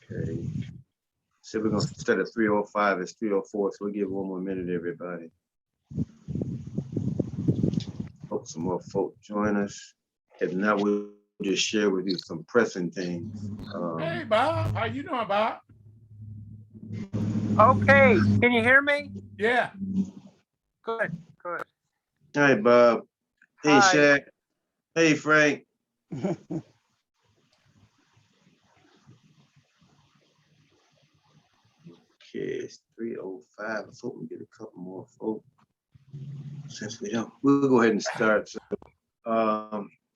Okay. So we're gonna start at 3:05. It's 3:04, so we'll give one more minute, everybody. Hope some more folk join us. If not, we'll just share with you some pressing things. Hey, Bob, how you doing, Bob? Okay, can you hear me? Yeah. Good. Hi, Bob. Hey, Hi. Shaq. Hey, Frank. Okay, it's 3:05. Let's hope we get a couple more folk. Since we don't, we'll go ahead and start. So,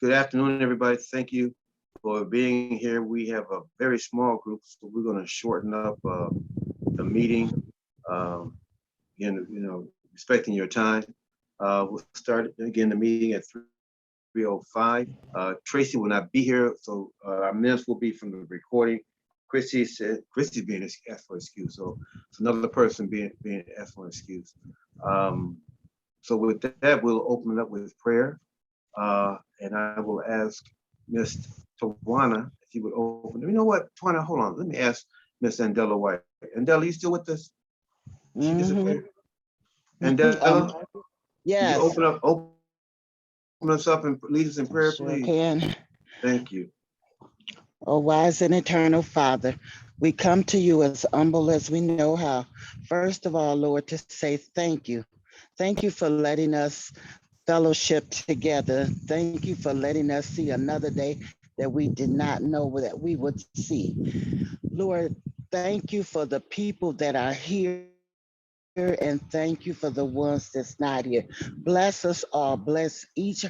good afternoon, everybody. Thank you for being here. We have a very small group, so we're going to shorten up the meeting. Again, respecting your time. We'll start again the meeting at 3:05. Tracy will not be here, so our minutes will be from the recording. Chrissy said Chrissy's being asked for excuse, so it's another person being asked for excuse. So with that, we'll open it up with prayer, and I will ask Miss Tawana if you would open. You know what, Tawana, hold on. Let me ask Miss Andela White. Andela, you still with us? She disappeared. Andela, yes. you open us up and lead us in prayer, Sure please. can. Thank you. Oh, wise and eternal Father, we come to you as humble as we know how. First of all, Lord, to say thank you. Thank you for letting us fellowship together. Thank you for letting us see another day that we did not know that we would see. Lord, thank you for the people that are here, and thank you for the ones that's not here. Bless us all. Bless each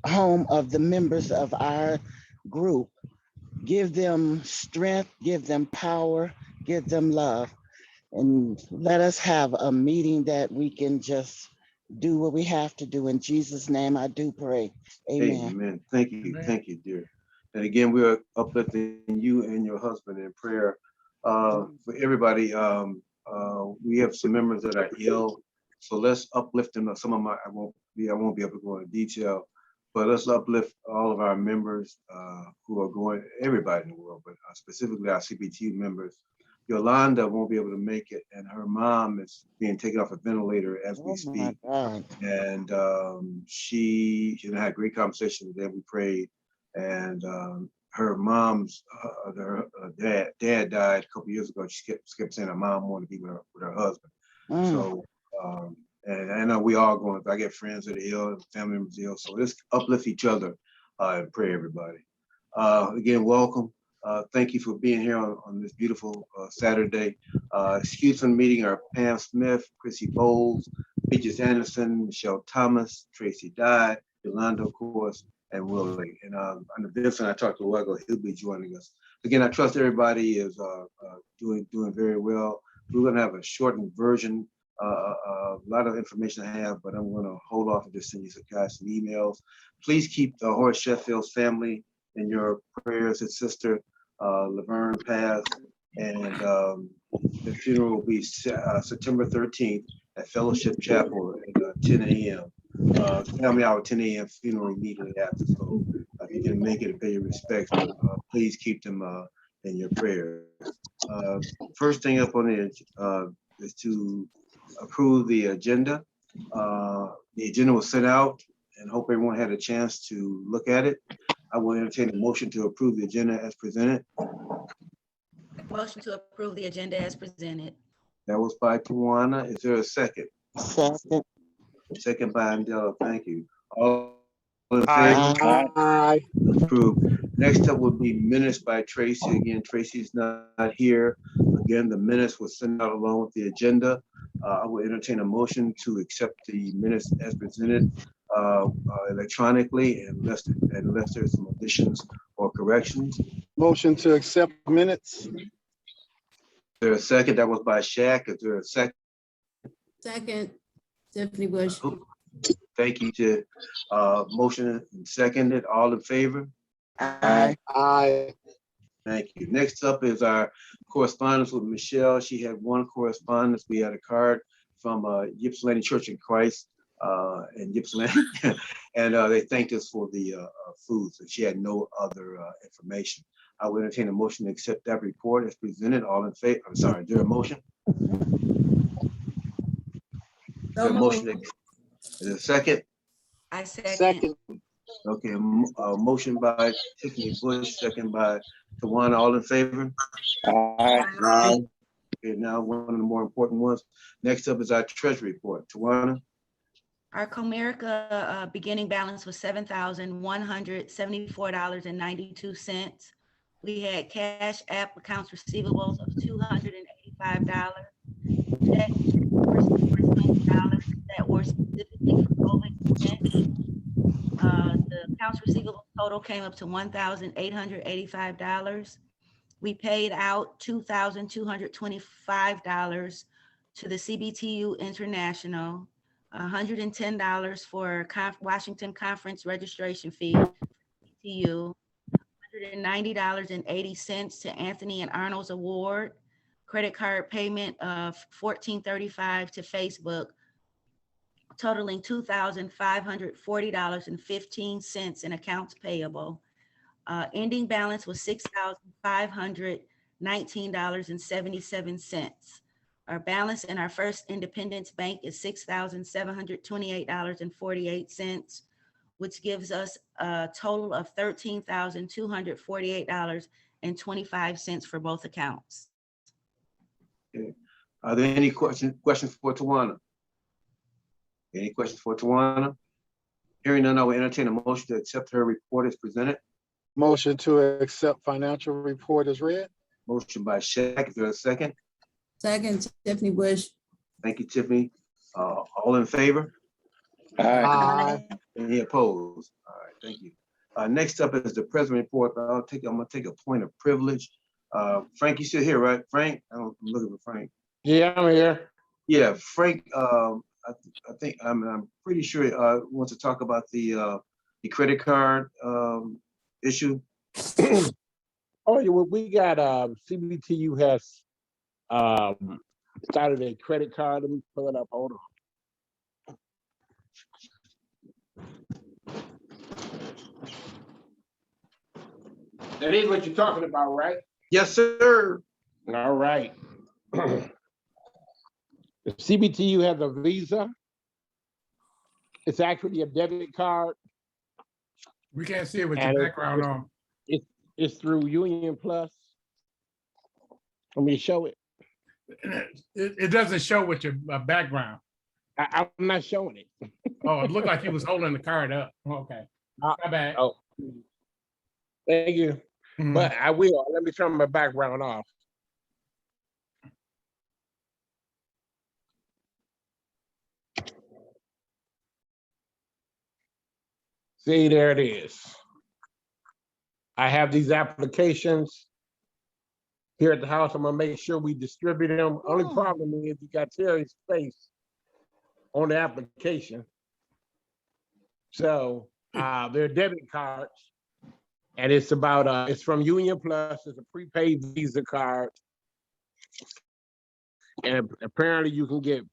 home of the members of our group. Give them strength, give them power, give them love, and let us have a meeting that we can just do what we have to do. In Jesus' name, I do pray. Amen. Amen. Thank you. Thank you, dear. And again, we are uplifting you and your husband in prayer. For everybody, we have some members that are ill, so let's uplift them. Some of them I won't be able to go into detail, but let's uplift all of our members who are going, everybody in the world, but specifically our CBTU members. Yolanda won't be able to make it, and her mom is being taken off a ventilator as we speak. And she had a great conversation with them. We prayed, and her mom's dad died a couple years ago. She kept saying her mom wanted to be with her husband. So, and I know we all going. I get friends that are ill, family members ill. So let's uplift each other and pray, everybody. Again, welcome. Thank you for being here on this beautiful Saturday. Excuse from the meeting are Pam Smith, Chrissy Bowles, Peaches Anderson, Michelle Thomas, Tracy Dye, Yolanda, of course, and Willie. And under Vincent, I talked to a while ago, he'll be joining us. Again, I trust everybody is doing very well. We're gonna have a shortened version, a lot of information I have, but I'm gonna hold off and just send you guys some emails. Please keep the Horace Sheffield's family in your prayers. His sister, Laverne passed, and the funeral will be September 13th at Fellowship Chapel at 10 a.m. Family hour 10 a.m. funeral immediately after. So if you can make it and pay your respects, but please keep them in your prayers. First thing up on it is to approve the agenda. The agenda was sent out, and hope everyone had a chance to look at it. I will entertain a motion to approve the agenda as presented. Motion to approve the agenda as presented. That was by Tawana. Is there a second? Second. Second by Andela. Thank you. All in favor? Aye. Approved. Next up would be minutes by Tracy. Again, Tracy's not here. Again, the minutes were sent out along with the agenda. I will entertain a motion to accept the minutes as presented electronically, unless there's some additions or corrections. Motion to accept minutes. Is there a second? That was by Shaq. Is there a second? Second, Stephanie Bush. Thank you to motion and seconded. All in favor? Aye. Aye. Thank you. Next up is our correspondence with Michelle. She had one correspondence. We had a card from Ypsilanti Church in Christ in Ypsilanti. And they thanked us for the foods, and she had no other information. I will entertain a motion to accept that report as presented. All in favor? I'm sorry, is there a motion? Is there a motion? Is there a second? I second. Second. Okay, motion by Tiffany Bush, second by Tawana. All in favor? Aye. Okay, now one of the more important ones. Next up is our Treasury Report. Tawana? Our Comerica beginning balance was $7,174.92. We had cash app accounts receivables of $285. Checks for $600 that were specifically for COVID events. The accounts receivable total came up to $1,885. We paid out $2,225 to the CBTU International, $110 for Washington Conference registration fee, CBTU, $190.80 to Anthony and Arnold's Award, credit card payment of $14.35 to Facebook, totaling $2,540.15 in accounts payable. Ending balance was $6,519.77. Our balance in our First Independence Bank is $6,728.48, which gives us a total of $13,248.25 for both accounts. Okay. Are there any questions for Tawana? Any questions for Tawana? Hearing none, I will entertain a motion to accept her report as presented. Motion to accept financial report is read. Motion by Shaq. Is there a second? Second, Tiffany Bush. Thank you, Tiffany. All in favor? Aye. Any opposed? All right, thank you. Next up is the President Report. I'm gonna take a point of privilege. Frank, you still here, right? Frank, I'm looking for Frank. Yeah, I'm here. Yeah, Frank. I think I'm pretty sure wants to talk about the credit card issue. Oh, yeah, well, we got CBTU has started a credit card. Let me pull it up. Hold on. That is what you're talking about, right? Yes, sir. All right. The CBTU has a Visa. It's actually a debit card. We can't see it with And your background on. It's through Union Plus. Let me show it. It doesn't show with your background. I'm not showing it. Oh, it looked like he was holding the card up. Okay. My bad. Oh, thank you. Mhm. But I will. Let me turn my background off. See, there it is. I have these applications here at the house. I'm gonna make sure we distribute them. Only problem is you got Terry's space on the application. So they're debit cards, and it's about it's from Union Plus. It's a prepaid Visa card, and apparently you can get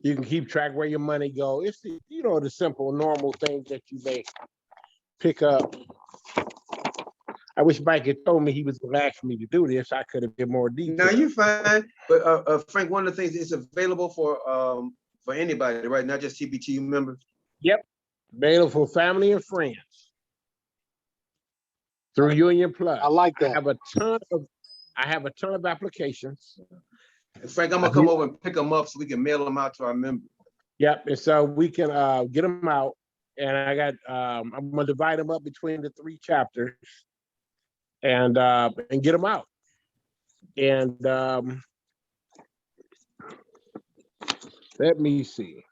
you can keep track where your money go. It's the, the simple, normal things that you may pick up. I wish Mike had told me he was gonna ask me to do this. I could have been more detailed. No, you're fine. But Frank, one of the things is available for anybody, right? Not just CBTU members. Yep, available for family and friends through Union Plus. I like that. I have a ton of applications. And Frank, I'm gonna come over and pick them up so we can mail them out to our members. Yep, and so we can get them out, and I got I'm gonna divide them up between the 3 chapters, and get them out. And let me see.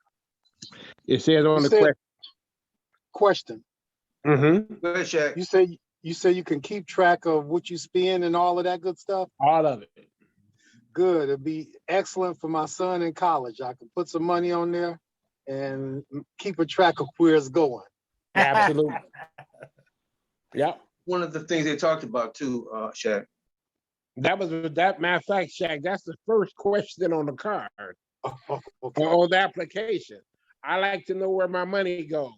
It says on the Question. Mm-hmm. Go ahead, Shaq. You say you can keep track of what you spend and all of that good stuff? All of it. Good. It'd be excellent for my son in college. I can put some money on there and keep a track of where it's going. Absolutely. Yep. One of the things they talked about too, Shaq. That matter of fact, Shaq, that's the first question on the card. Okay. on the application. I like to know where my money goes.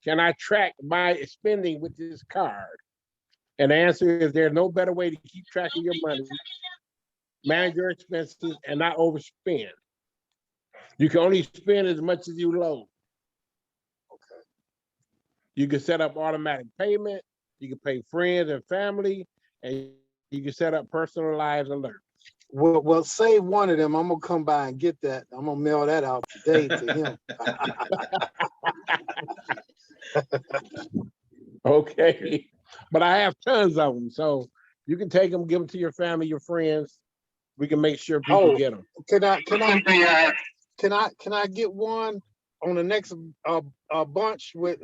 Can I track my spending with this card? And the answer is there's no better way to keep track of your money, manage your expenses, and not overspend. You can only spend as much as you load. Okay. You can set up automatic payment, you can pay friends and family, and you can set up personalized alerts. Well, save one of them. I'm gonna come by and get that. I'm gonna mail that out today to him. Okay. But I have tons of them. So you can take them, give them to your family, your friends. We can make sure people Oh, get them. Can I get one on the next bunch with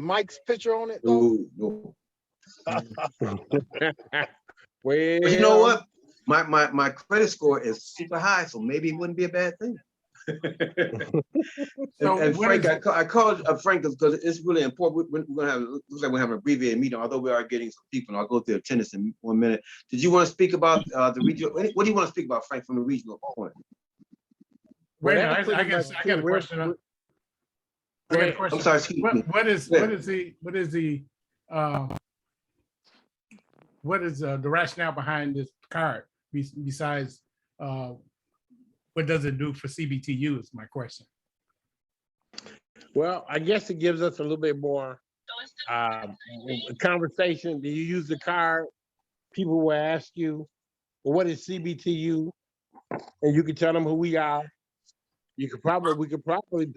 Mike's picture on it though? Ooh, no. Well, But you know what? My credit score is super high, so maybe it wouldn't be a bad thing. So and what Frank, is- I called Frank because it's really important. We're gonna have, looks like we're having an abbreviated meeting, although we are getting some people. And I'll go through attendance in 1 minute. Did you want to speak about the regional? What do you want to speak about, Frank, from the regional point? Wait a Well, minute, that's I pretty guess much I got a it. We're- question. we're- I got a Go ahead. question. I'm sorry, excuse me. What is Yeah. the rationale behind this card besides what does it do for CBTU is my question. Well, I guess it gives us a little bit more conversation. Do you use the card? People will ask you, well, what is CBTU? And you can tell them who we are. We could probably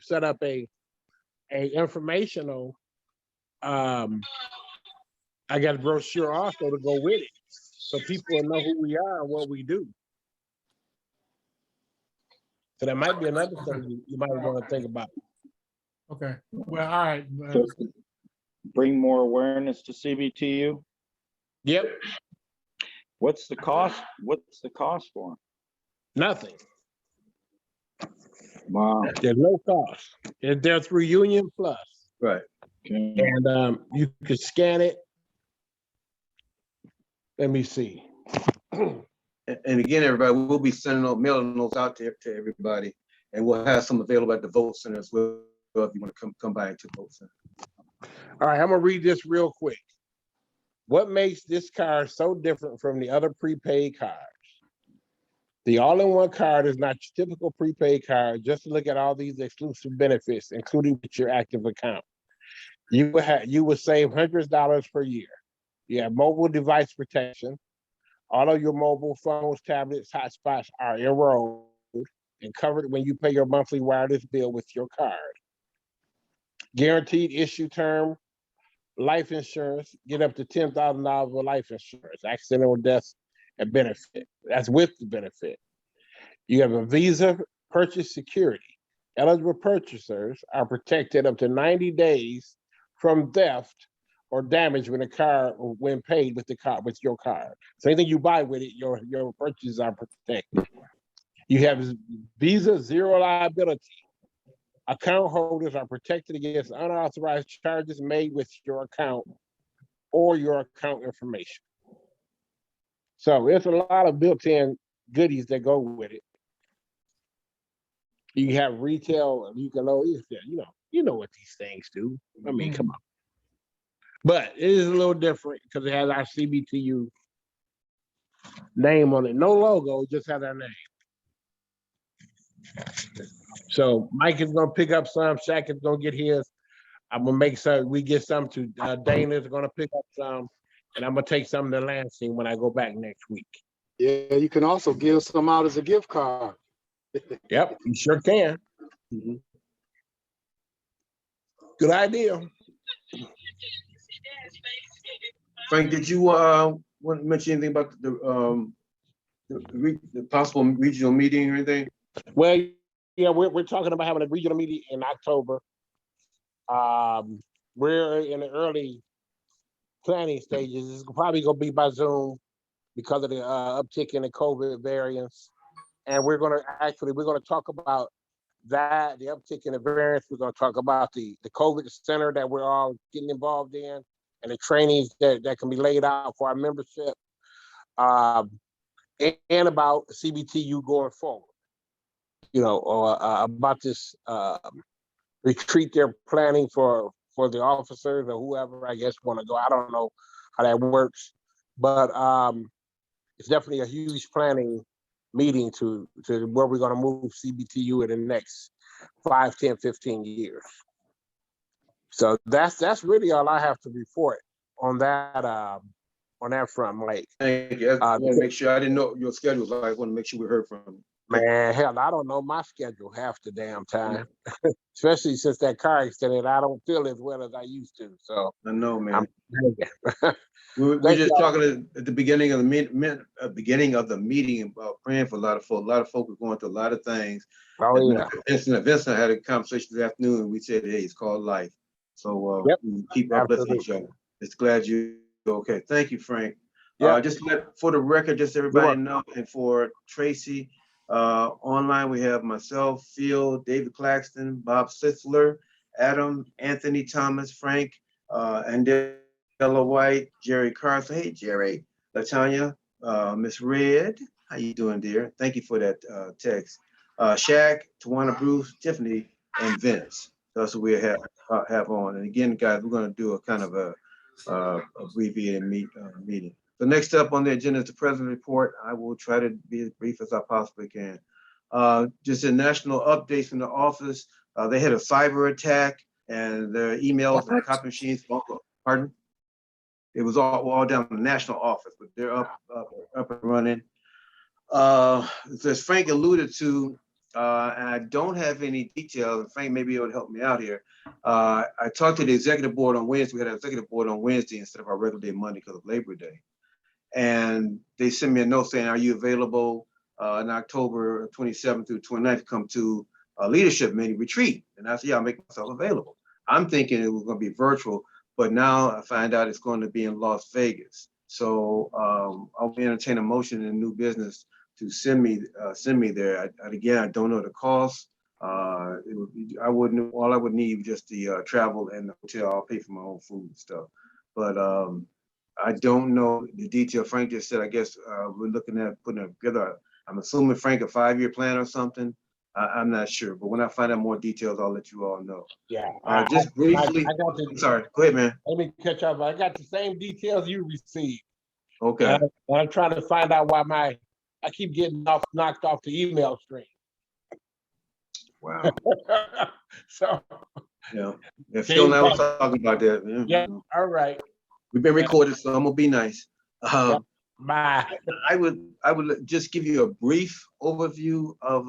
set up a informational, I got a brochure also to go with it. So people will know who we are and what we do. So that might be another thing you might want to think about. Okay, well, all right. So bring more awareness to CBTU. Yep, What's the cost? What's the cost for 'em? nothing. Wow. There's no cost. They're through Union Plus. Right. Okay. And you can scan it. Let me see. And again, everybody, we'll be mailing those out to everybody, and we'll have some available at the vote center as well if you want to come by to the vote center. All right, I'm gonna read this real quick. What makes this card so different from the other prepaid cards? The all-in-one card is not your typical prepaid card. Just to look at all these exclusive benefits, including with your active account. You will save hundreds of dollars per year. You have mobile device protection. All of your mobile phones, tablets, hotspots are enrolled and covered when you pay your monthly wireless bill with your card. Guaranteed issue term life insurance, get up to $10,000 of life insurance, accidental death and benefit. That's with the benefit. You have a Visa purchase security. Eligible purchasers are protected up to 90 days from theft or damage when paid with your card. So anything you buy with it, your purchases are protected. You have Visa zero liability. Account holders are protected against unauthorized charges made with your account or your account information. So there's a lot of built-in goodies that go with it. You have retail, you can know, you know what these things do. I mean, come on. But it is a little different because it has our CBTU name on it. No logo, just has our name. So Mike is gonna pick up some, Shaq is gonna get his. I'm gonna make sure we get some to Dana's gonna pick up some, and I'm gonna take some to Lansing when I go back next week. Yeah, you can also give some out as a gift card. Yep, you sure can. Mhm. Good idea. Frank, did you want to mention anything about the possible regional meeting or anything? Well, yeah, we're talking about having a regional meeting in October. We're in the early planning stages. It's probably gonna be by Zoom because of the uptick in the COVID variants. And we're gonna talk about that, the uptick in the variants. We're gonna talk about the COVID center that we're all getting involved in and the trainings that can be laid out for our membership, and about CBTU going forward. about this retreat they're planning for the officers or whoever, I guess, want to go. I don't know how that works, but it's definitely a huge planning meeting to where we're going to move CBTU in the next 5, 10, 15 years. So that's really all I have to report on that front, Mike. Thank you. I want to make sure, I didn't know your schedule, so I want to make sure we heard from you. Man, hell, I don't know my schedule half the damn time. Especially since that car accident, I don't feel as well as I used to. So I know, man. I'm We're Thank just y'all. talking at the beginning of the meeting about praying for a lot of folks. A lot of folks are going through a lot of things. Oh yeah. Vincent had a conversation this afternoon, and we said, hey, it's called life. So Yep. we keep uplifting each other. It's glad you're okay. Thank you, Frank. Yeah. Just for the record, just everybody know, and for Tracy, online we have myself, Phil, David Claxton, Bob Sitzler, Adam, Anthony Thomas, Frank, and Ella White, Jerry Carson. Hey, Jerry, Latanya, Miss Red. How you doing, dear? Thank you for that text. Shaq, Tawana Bruce, Tiffany, and Vince. That's what we have on. And again, guys, we're going to do a kind of a abbreviated meeting. So next up on the agenda is the President Report. I will try to be as brief as I possibly can. Just a national updates from the office. They had a cyber attack, and their emails and copy machines. Pardon? It was all down in the national office, but they're up and running. As Frank alluded to, and I don't have any details, and Frank maybe able to help me out here. I talked to the executive board on Wednesday. We had an executive board on Wednesday instead of our regular day Monday because of Labor Day. And they sent me a note saying, are you available in October 27th through 29th to come to a leadership meeting retreat? And I said, yeah, I'll make myself available. I'm thinking it was going to be virtual, but now I find out it's going to be in Las Vegas. So I'll entertain a motion in new business to send me there. Again, I don't know the cost. All I would need just the travel and the hotel. I'll pay for my own food and stuff. But I don't know the detail. Frank just said, I guess we're looking at putting together, I'm assuming, Frank, a 5-year plan or something. I'm not sure, but when I find out more details, I'll let you all know. Yeah. Just briefly, I'm sorry, go ahead, man. Let me catch up. I got the same details you received. Okay. And I'm trying to find out why I keep getting knocked off the email stream. Wow. So Yeah. Phil and I was talking about that. Yeah. All right. We've been recorded, so I'm gonna be nice. Bye. I would just give you a brief overview of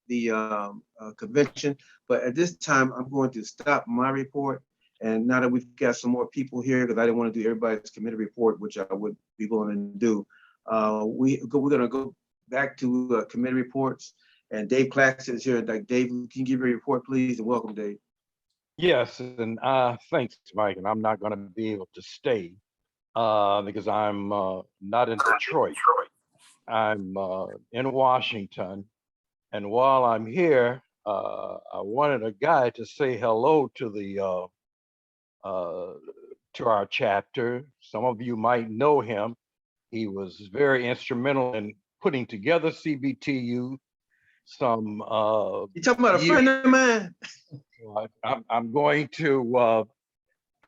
the convention, but at this time I'm going to stop my report. And now that we've got some more people here, because I didn't want to do everybody's committee report, which I would be willing to do, we're going to go back to committee reports. And Dave Claxton is here. Like, Dave, can you give your report, please? And welcome, Dave. Yes, and thanks, Mike. And I'm not going to be able to stay because I'm not in Detroit. I'm in Washington. And while I'm here, I wanted a guy to say hello to the to our chapter. Some of you might know him. He was very instrumental in putting together CBTU. You talking about a friend of mine? I'm going to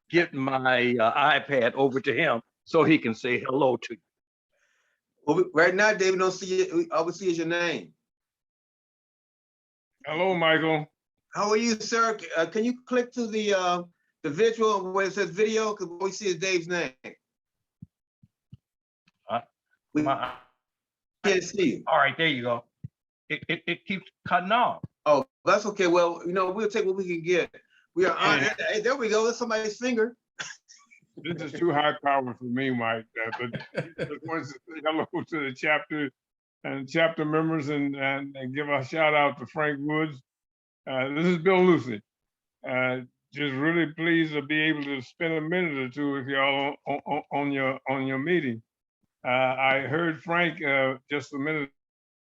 get my iPad over to him so he can say hello to you. Well, right now, David, don't see it. All we see is your name. Hello, Michael. How are you, sir? Can you click to the visual where it says video? Because what we see is Dave's name. We can't see you. All right, there you go. It keeps cutting off. Oh, that's okay. Well, we'll take what we can get. We are on. Hey, there we go. That's somebody's finger. This is too high power for me, Mike. But just wanted to say hello to the chapter and chapter members and give a shout out to Frank Woods. This is Bill Lucy. Just really pleased to be able to spend a minute or two with y'all on your meeting. I heard Frank just a minute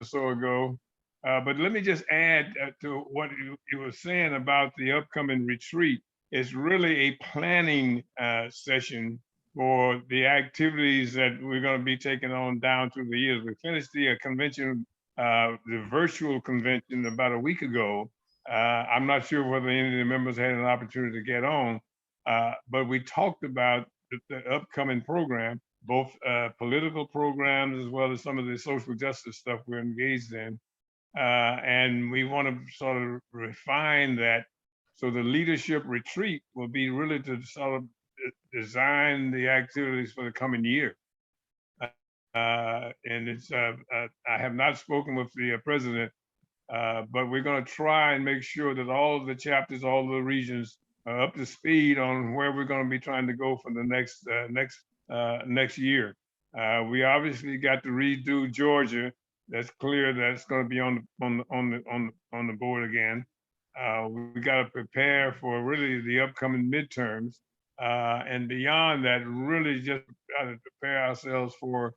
or so ago, but let me just add to what you were saying about the upcoming retreat. It's really a planning session for the activities that we're going to be taking on down through the years. We finished the convention the virtual convention about a week ago. I'm not sure whether any of the members had an opportunity to get on, but we talked about the upcoming program, both political programs as well as some of the social justice stuff we're engaged in. And we want to sort of refine that. So the leadership retreat will be really to sort of design the activities for the coming year. And it's, I have not spoken with the president, but we're going to try and make sure that all of the chapters, all of the regions are up to speed on where we're going to be trying to go for the next year. We obviously got to redo Georgia. That's clear. That's going to be on the board again. We got to prepare for really the upcoming midterms, and beyond that, really just got to prepare ourselves for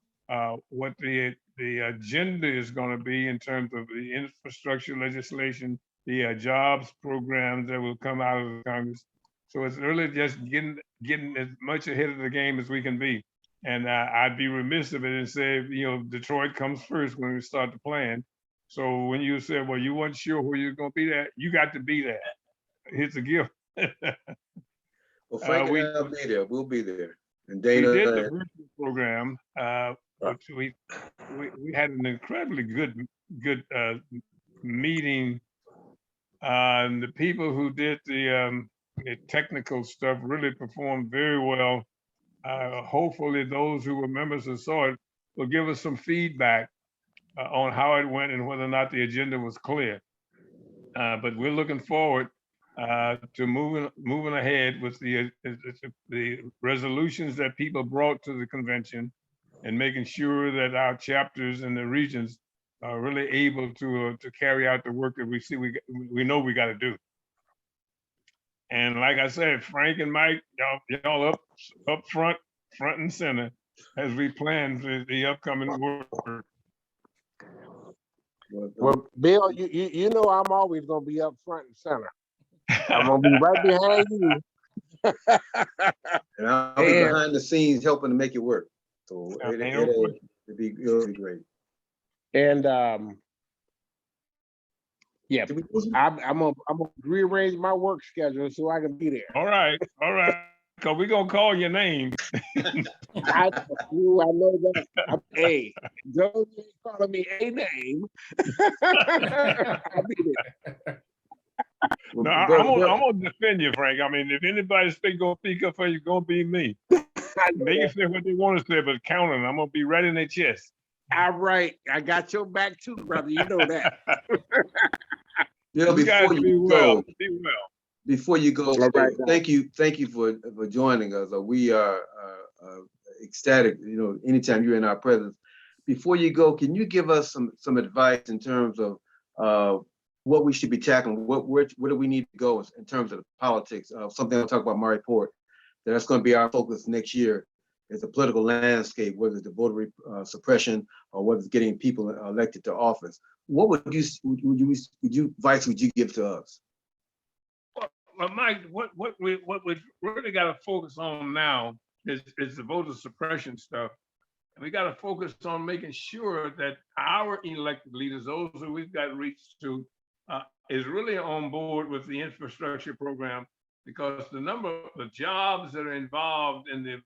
what the agenda is going to be in terms of the infrastructure legislation, the jobs programs that will come out of the Congress. So it's really just getting as much ahead of the game as we can be. And I'd be remiss if I didn't say, you know, Detroit comes first when we start the plan. So when you said, well, you weren't sure where you're going to be there, you got to be there. It's a gift. Well, Frank and I'll be there. We'll be there. And Dana. We did the virtual program. Which we had an incredibly good meeting. And the people who did the technical stuff really performed very well. Hopefully those who were members and saw it will give us some feedback on how it went and whether or not the agenda was clear. But we're looking forward to moving ahead with the resolutions that people brought to the convention and making sure that our chapters and the regions are really able to carry out the work that we know we got to do. And like I said, Frank and Mike, y'all up front and center as we plan for the upcoming work. Well, Bill, you know I'm always gonna be up front and center. I'm gonna be right behind you. And I'll be behind the scenes helping to make it work. So it'll be great. And yeah, I'm gonna rearrange my work schedule so I can be there. All right. Cause we're gonna call your name. I know that. Hey, don't be calling me a name. I'll be there. No, I'm gonna defend you, Frank. I mean, if anybody's gonna speak up for you, gonna be me. They can say what they want to say, but counting, I'm gonna be right in their chest. All right, I got your back too, brother. You know that. Yeah, before you go, right, thank you for joining us. We are ecstatic. You know, anytime you're in our presence. Before you go, can you give us some advice in terms of what we should be tackling? Where do we need to go in terms of politics? Something I'll talk about my report. That's going to be our focus next year. Is the political landscape, whether it's the voter suppression or whether it's getting people elected to office. What advice would you give to us? Well, Mike, what we really got to focus on now is the voter suppression stuff. And we got to focus on making sure that our elected leaders, those who we've got reach to, is really on board with the infrastructure program, because the jobs that are involved in the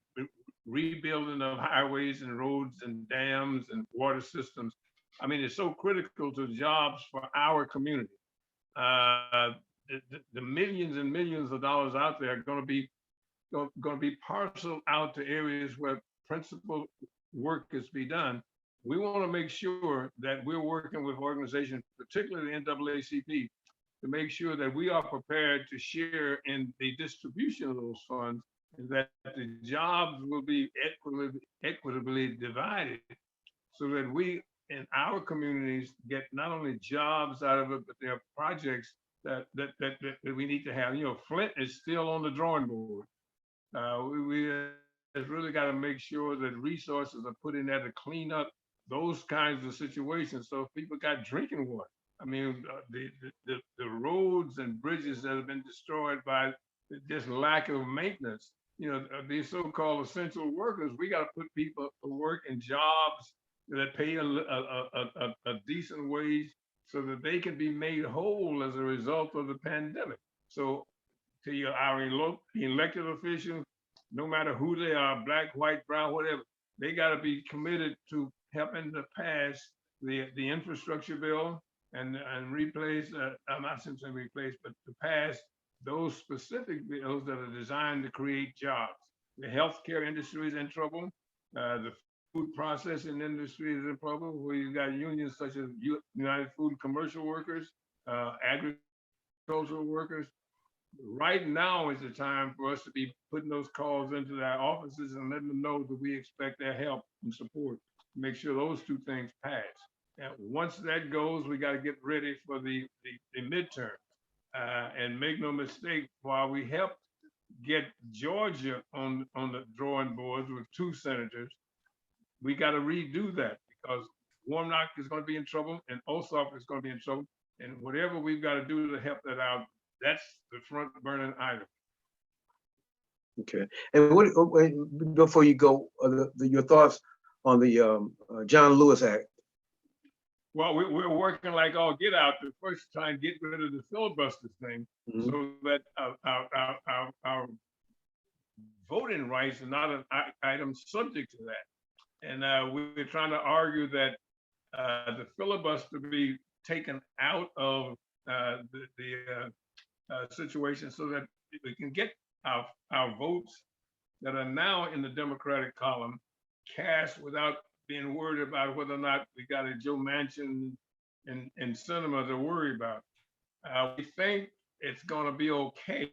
rebuilding of highways and roads and dams and water systems, I mean, it's so critical to jobs for our community. The millions and millions of dollars out there are going to be parceled out to areas where principal work is to be done. We want to make sure that we're working with organizations, particularly the NAACP, to make sure that we are prepared to share in the distribution of those funds, and that the jobs will be equitably divided, so that we in our communities get not only jobs out of it, but there are projects that we need to have. You know, Flint is still on the drawing board. We have really got to make sure that resources are put in there to clean up those kinds of situations. So if people got drinking water, I mean, the roads and bridges that have been destroyed by just lack of maintenance, you know, these so-called essential workers, we got to put people to work in jobs that pay a decent wage so that they can be made whole as a result of the pandemic. So to our elected officials, no matter who they are, black, white, brown, whatever, they got to be committed to helping to pass the infrastructure bill and replace, I'm not saying replace, but to pass those specific bills that are designed to create jobs. The healthcare industry is in trouble. The food processing industry is in trouble, where you got unions such as United Food Commercial Workers, agricultural workers. Right now is the time for us to be putting those calls into their offices and letting them know that we expect their help and support to make sure those two things pass. And once that goes, we got to get ready for the midterm. And make no mistake, while we helped get Georgia on the drawing boards with 2 senators, we got to redo that because Warnock is going to be in trouble and Ossoff is going to be in trouble. And whatever we've got to do to help that out, that's the front burning item. Okay. And what, before you go, your thoughts on the John Lewis Act? Well, we're working like all get out to first try and get rid of the filibuster thing, so that our voting rights are not an item subject to that. And we're trying to argue that the filibuster be taken out of the situation so that we can get our votes that are now in the Democratic column cast without being worried about whether or not we got a Joe Manchin and Sinema to worry about. We think it's going to be okay,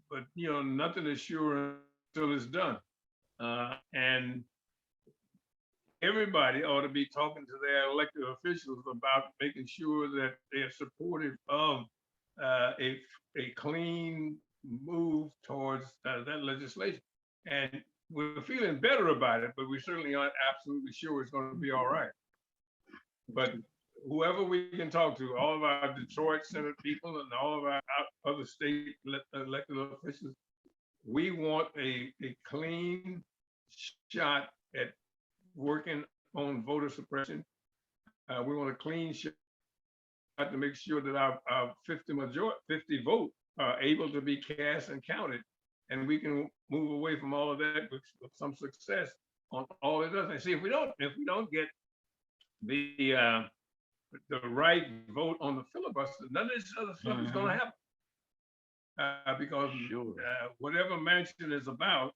but nothing is sure until it's done. And everybody ought to be talking to their elected officials about making sure that they're supportive of a clean move towards that legislation. And we're feeling better about it, but we certainly aren't absolutely sure it's going to be all right. But whoever we can talk to, all of our Detroit Senate people and all of our other state elected officials, we want a clean shot at working on voter suppression. We want a clean shot to make sure that our 50 vote are able to be cast and counted, and we can move away from all of that with some success on all it does. And see, if we don't get the right vote on the filibuster, none of this other stuff is going to happen. Because whatever Manchin is about,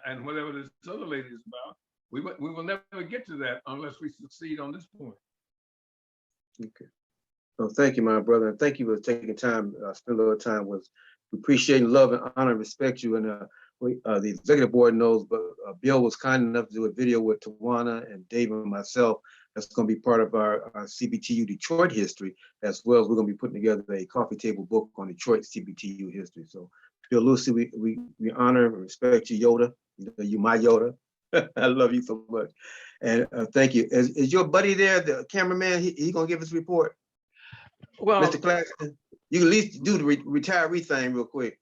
and whatever this other lady is about, we will never get to that unless we succeed on this point. Okay. Well, thank you, my brother, and thank you for taking time, spend a little time with us. We appreciate and love and honor and respect you. And the executive board knows, but Bill was kind enough to do a video with Tawana and Dave and myself. That's going to be part of our CBTU Detroit history, as well as we're going to be putting together a coffee table book on Detroit CBTU history. So, Bill, Lucy, we honor and respect you, Yoda. You my Yoda. I love you so much. And thank you. Is your buddy there, the cameraman? He gonna give his report? Well, Mr. Claxton, you can at least do the retiree thing real quick.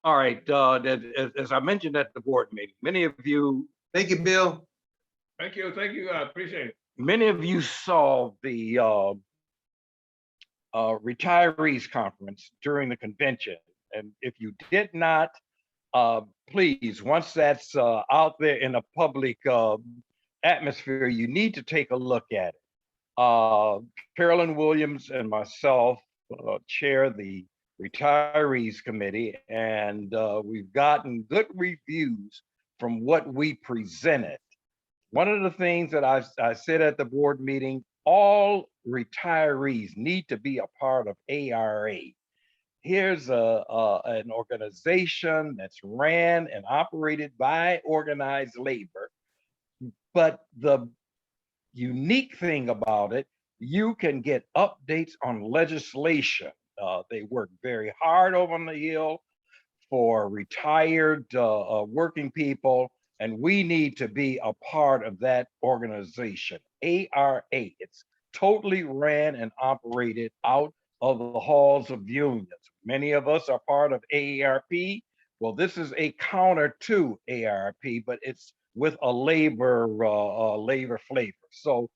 All right. As I mentioned at the board meeting, many of you. Thank you, Bill. Thank you. Thank you. I appreciate it. Many of you saw the retirees conference during the convention. And if you did not, please, once that's out there in a public atmosphere, you need to take a look at it. Carolyn Williams and myself chair the retirees committee, and we've gotten good reviews from what we presented. One of the things that I said at the board meeting, all retirees need to be a part of ARA. Here's an organization that's ran and operated by organized labor. But the unique thing about it, you can get updates on legislation. They work very hard over on the Hill for retired working people, and we need to be a part of that organization. ARA, it's totally ran and operated out of the halls of unions. Many of us are part of AARP. Well, this is a counter to AARP, but it's with a labor flavor. So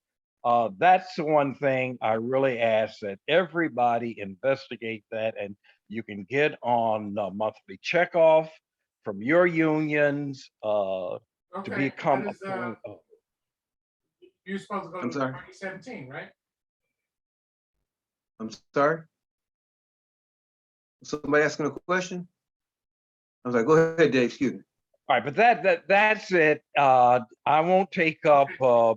that's the one thing I really ask that everybody investigate that, and you can get on monthly checkoff from your unions to Okay, become that a is, part of. you're supposed to go I'm to sorry? 2017, right? I'm sorry? Somebody asking a question? I was like, go ahead, Dave, excuse me. All right, but that's it. I won't take up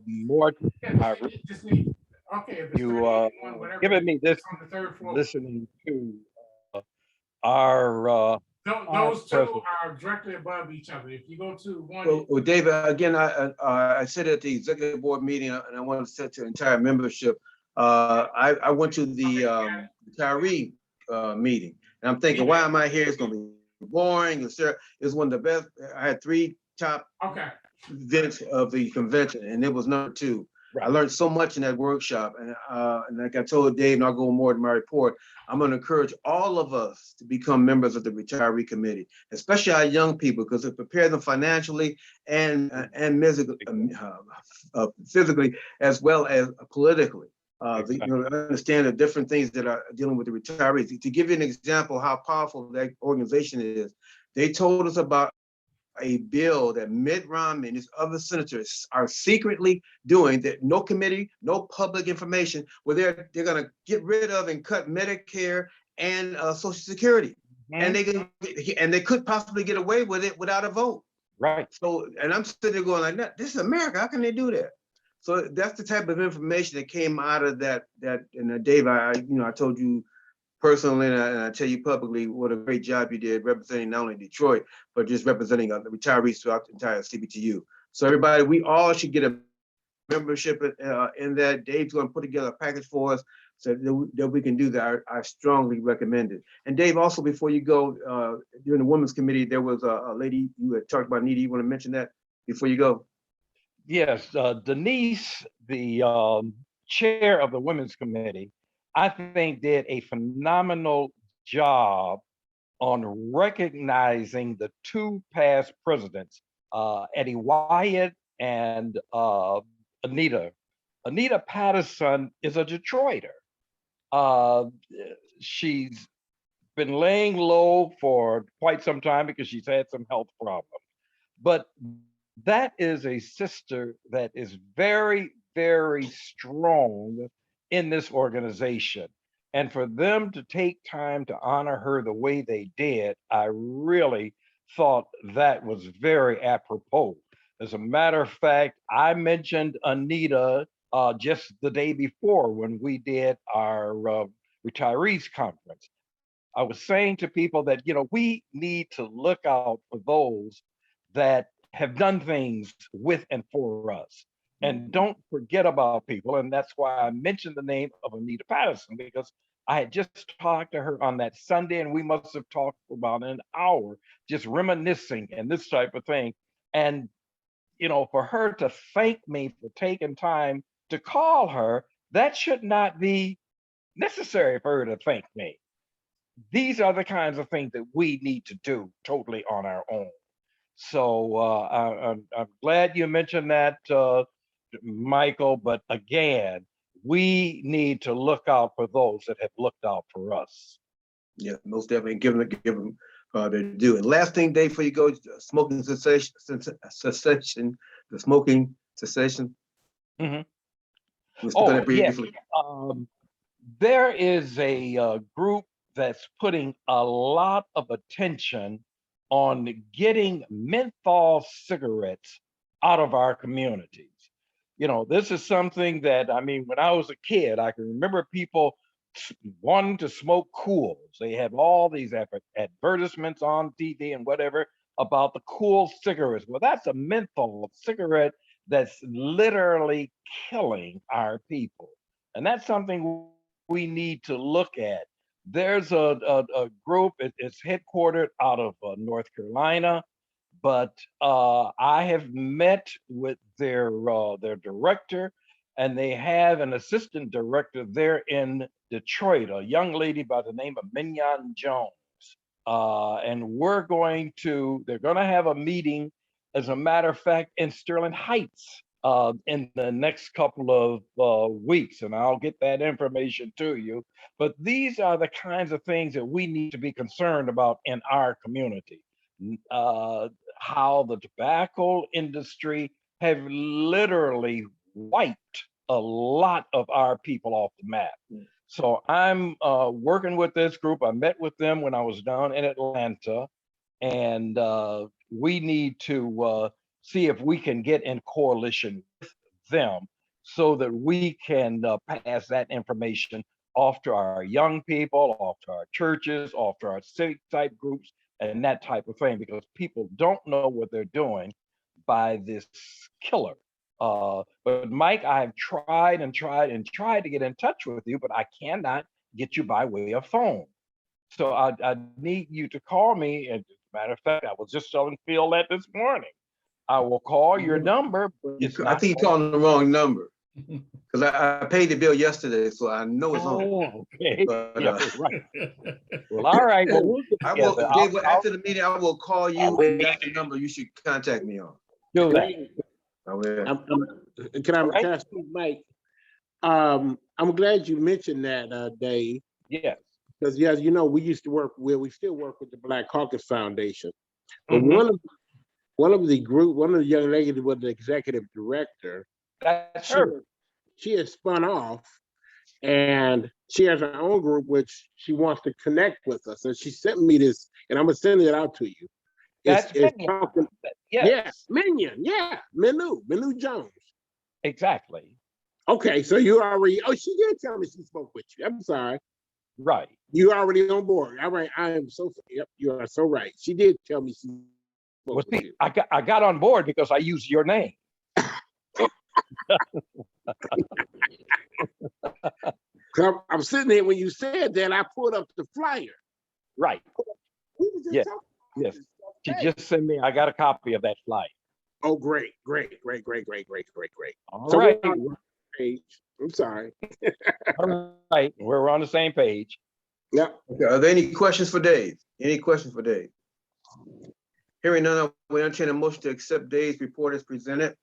more time. I really Just need, okay, if it's you 3081, whatever, giving me this it's on the third floor. listening to our Those two president. are directly above each other. If you go to one. Well, David, again, I said at the executive board meeting, and I want to say to the entire membership, I went to the retiree meeting, and I'm thinking, why am I here? It's gonna be boring. It's one of the best. I had 3 top Okay. events of the convention, and it was number 2. I learned so much in that workshop, and like I told Dave, and I'll go more to my report, I'm going to encourage all of us to become members of the retiree committee, especially our young people, because it prepares them financially and physically as well as politically. Understand the different things that are dealing with the retirees. To give you an example how powerful that organization is, they told us about a bill that Mitt Romney and his other senators are secretly doing, that no committee, no public information, where they're going to get rid of and cut Medicare and Social Security, and they could possibly get away with it without a vote. Right. So, and I'm sitting there going like, this is America. How can they do that? So that's the type of information that came out of that. And Dave, I told you personally, and I tell you publicly, what a great job you did representing not only Detroit, but just representing the retirees throughout the entire CBTU. So everybody, we all should get a membership in that. Dave's going to put together a package for us so that we can do that. I strongly recommend it. And Dave, also before you go, during the Women's Committee, there was a lady you had talked about, Nita. You want to mention that before you go? Yes, Denise, the chair of the Women's Committee, I think did a phenomenal job on recognizing the 2 past presidents, Eddie Wyatt and Anita. Anita Patterson is a Detroiter. She's been laying low for quite some time because she's had some health problems. But that is a sister that is very, very strong in this organization. And for them to take time to honor her the way they did, I really thought that was very apropos. As a matter of fact, I mentioned Anita just the day before when we did our retirees conference. I was saying to people that, we need to look out for those that have done things with and for us. And don't forget about people. And that's why I mentioned the name of Anita Patterson, because I had just talked to her on that Sunday, and we must have talked for about an hour, just reminiscing and this type of thing. And, for her to thank me for taking time to call her, that should not be necessary for her to thank me. These are the kinds of things that we need to do totally on our own. So I'm glad you mentioned that, Michael, but again, we need to look out for those that have looked out for us. Yeah, most definitely give them their due. And last thing, Dave, before you go, smoking cessation, the smoking cessation. Mm-hmm. We'll speak on that briefly. Yes. There is a group that's putting a lot of attention on getting menthol cigarettes out of our communities. This is something that, when I was a kid, I can remember people wanting to smoke Cools. They had all these advertisements on TV and whatever about the Cool cigarettes. Well, that's a menthol cigarette that's literally killing our people. And that's something we need to look at. There's a group, it's headquartered out of North Carolina, but I have met with their director, and they have an assistant director there in Detroit, a young lady by the name of Mignon Jones. And they're going to have a meeting as a matter of fact, in Sterling Heights in the next couple of weeks, and I'll get that information to you. But these are the kinds of things that we need to be concerned about in our community. How the tobacco industry have literally wiped a lot of our people off the map. So I'm working with this group. I met with them when I was down in Atlanta, and we need to see if we can get in coalition with them so that we can pass that information off to our young people, off to our churches, off to our civic type groups, and that type of thing, because people don't know what they're doing by this killer. But Mike, I've tried to get in touch with you, but I cannot get you by way of phone. So I need you to call me. And as a matter of fact, I was just telling Phil that this morning. I will call your number. But it's I not think you're calling the wrong number. Because I paid the bill yesterday, so I know it's on. Oh, okay. But, Yeah, right. Well, all right. Well, we'll get I will, together. Dave, after the meeting, I will call you, and that's the number you should contact me on. Do that. I will. Can I speak, Mike? I'm glad you mentioned that, Dave. Yes. Because yes, you know, we still work with the Black Caucus Foundation. But Mhm. one of the young ladies was the executive director. That's her. She has spun off, and she has her own group which she wants to connect with us. And she sent me this, and I'm gonna send it out to you. That's It's Minion. talking, Yes. Minion, Minu Jones. Exactly. Okay, so you already, she did tell me she spoke with you. I'm sorry. Right. You already on board. All right, yep, you are so right. She did tell me she spoke Well, with see, you. I got on board because I used your name. I'm sitting here when you said that, I pulled up the flyer. Right. We was just Yes. talking about Yes. this. She Okay. just sent me. I got a copy of that flyer. Oh, great. All So right. we're on the page. I'm sorry. All right. We're on the same page. Yep. Okay, are there any questions for Dave? Any questions for Dave? Hearing none, we entertain a motion to accept Dave's report as presented.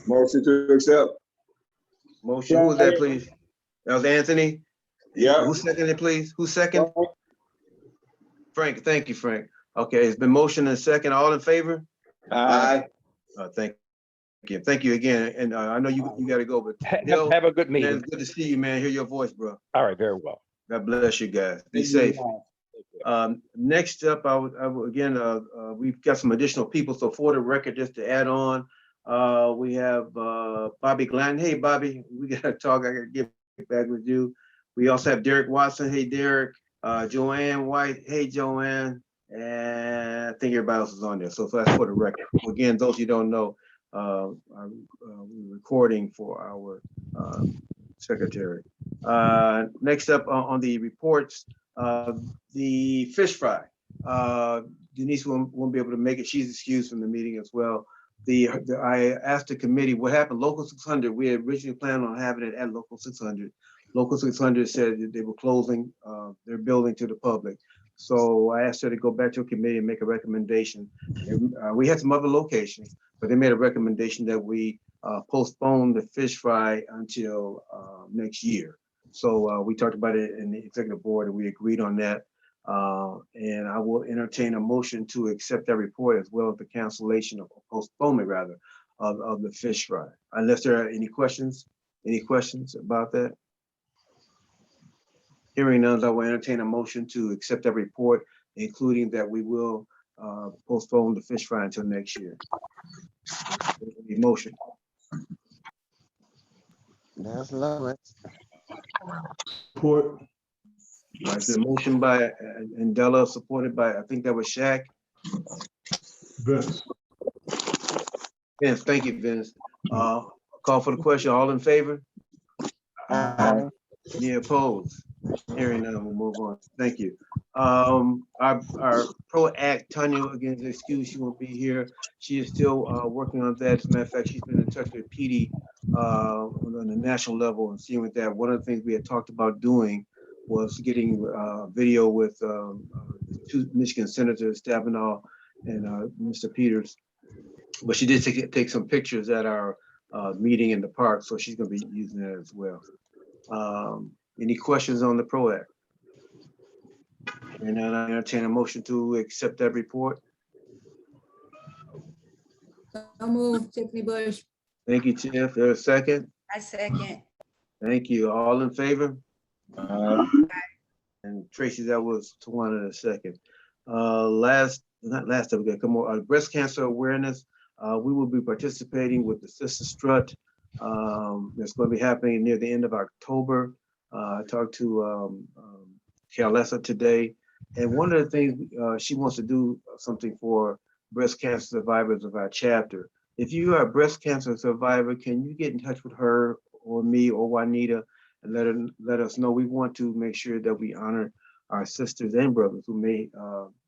Motion to accept. Motion, who was that, please? That was Anthony? Yeah. Who seconded it, please? Who second? Frank, thank you, Frank. Okay, it's been motion and second. All in favor? Aye. Thank you. Thank you again. And I know you got to go, but Bill, Have a good man, meeting. it's good to see you, man. Hear your voice, bro. All right. Very well. God bless you guys. Be safe. Next up, I would again, we've got some additional people. So for the record, just to add on, we have Bobby Glenn. Hey, Bobby, we got to talk. I got to get back with you. We also have Derek Watson. Hey, Derek. Joanne White. Hey, Joanne. And I think everybody else is on there. So that's for the record. Again, those you don't know, we're recording for our secretary. Next up on the reports, the fish fry. Denise won't be able to make it. She's excused from the meeting as well. I asked the committee what happened. Local 600. We had originally planned on having it at Local 600. Local 600 said that they were closing their building to the public. So I asked her to go back to a committee and make a recommendation. We had some other locations, but they made a recommendation that we postpone the fish fry until next year. So we talked about it in the executive board and we agreed on that. And I will entertain a motion to accept that report as well as the cancellation of postponement rather of the fish fry. Unless there are any questions about that? Hearing none, I will entertain a motion to accept that report, including that we will postpone the fish fry until next year. The motion. That's Lois. Support. The motion by Andela, supported by, I think that was Shaq. Vince, thank you, Vince. Call for the question. All in favor? Aye. Any opposed? Hearing none, we'll move on. Thank you. Our pro act, Tanya, again, is excused. She won't be here. She is still working on that. As a matter of fact, she's been in touch with PD on the national level and seeing with that. One of the things we had talked about doing was getting video with two Michigan senators, Stabenow and Mr. Peters, But she did take some pictures at our meeting in the park, so she's gonna be using that as well. Any questions on the PRO Act? And then I entertain a motion to accept that report. So move, Tiffany Bush. Thank you, Tiff. There's a second. I second. Thank you. All in favor? Aye. And Tracy, that was Tawana in a second. Not last time, we got come on, breast cancer awareness. We will be participating with the Sister Strut. That's going to be happening near the end of October. I talked to Carlessa today, and one of the things she wants to do something for breast cancer survivors of our chapter. If you are a breast cancer survivor, can you get in touch with her or me or Juanita and let us know? We want to make sure that we honor our sisters and brothers who may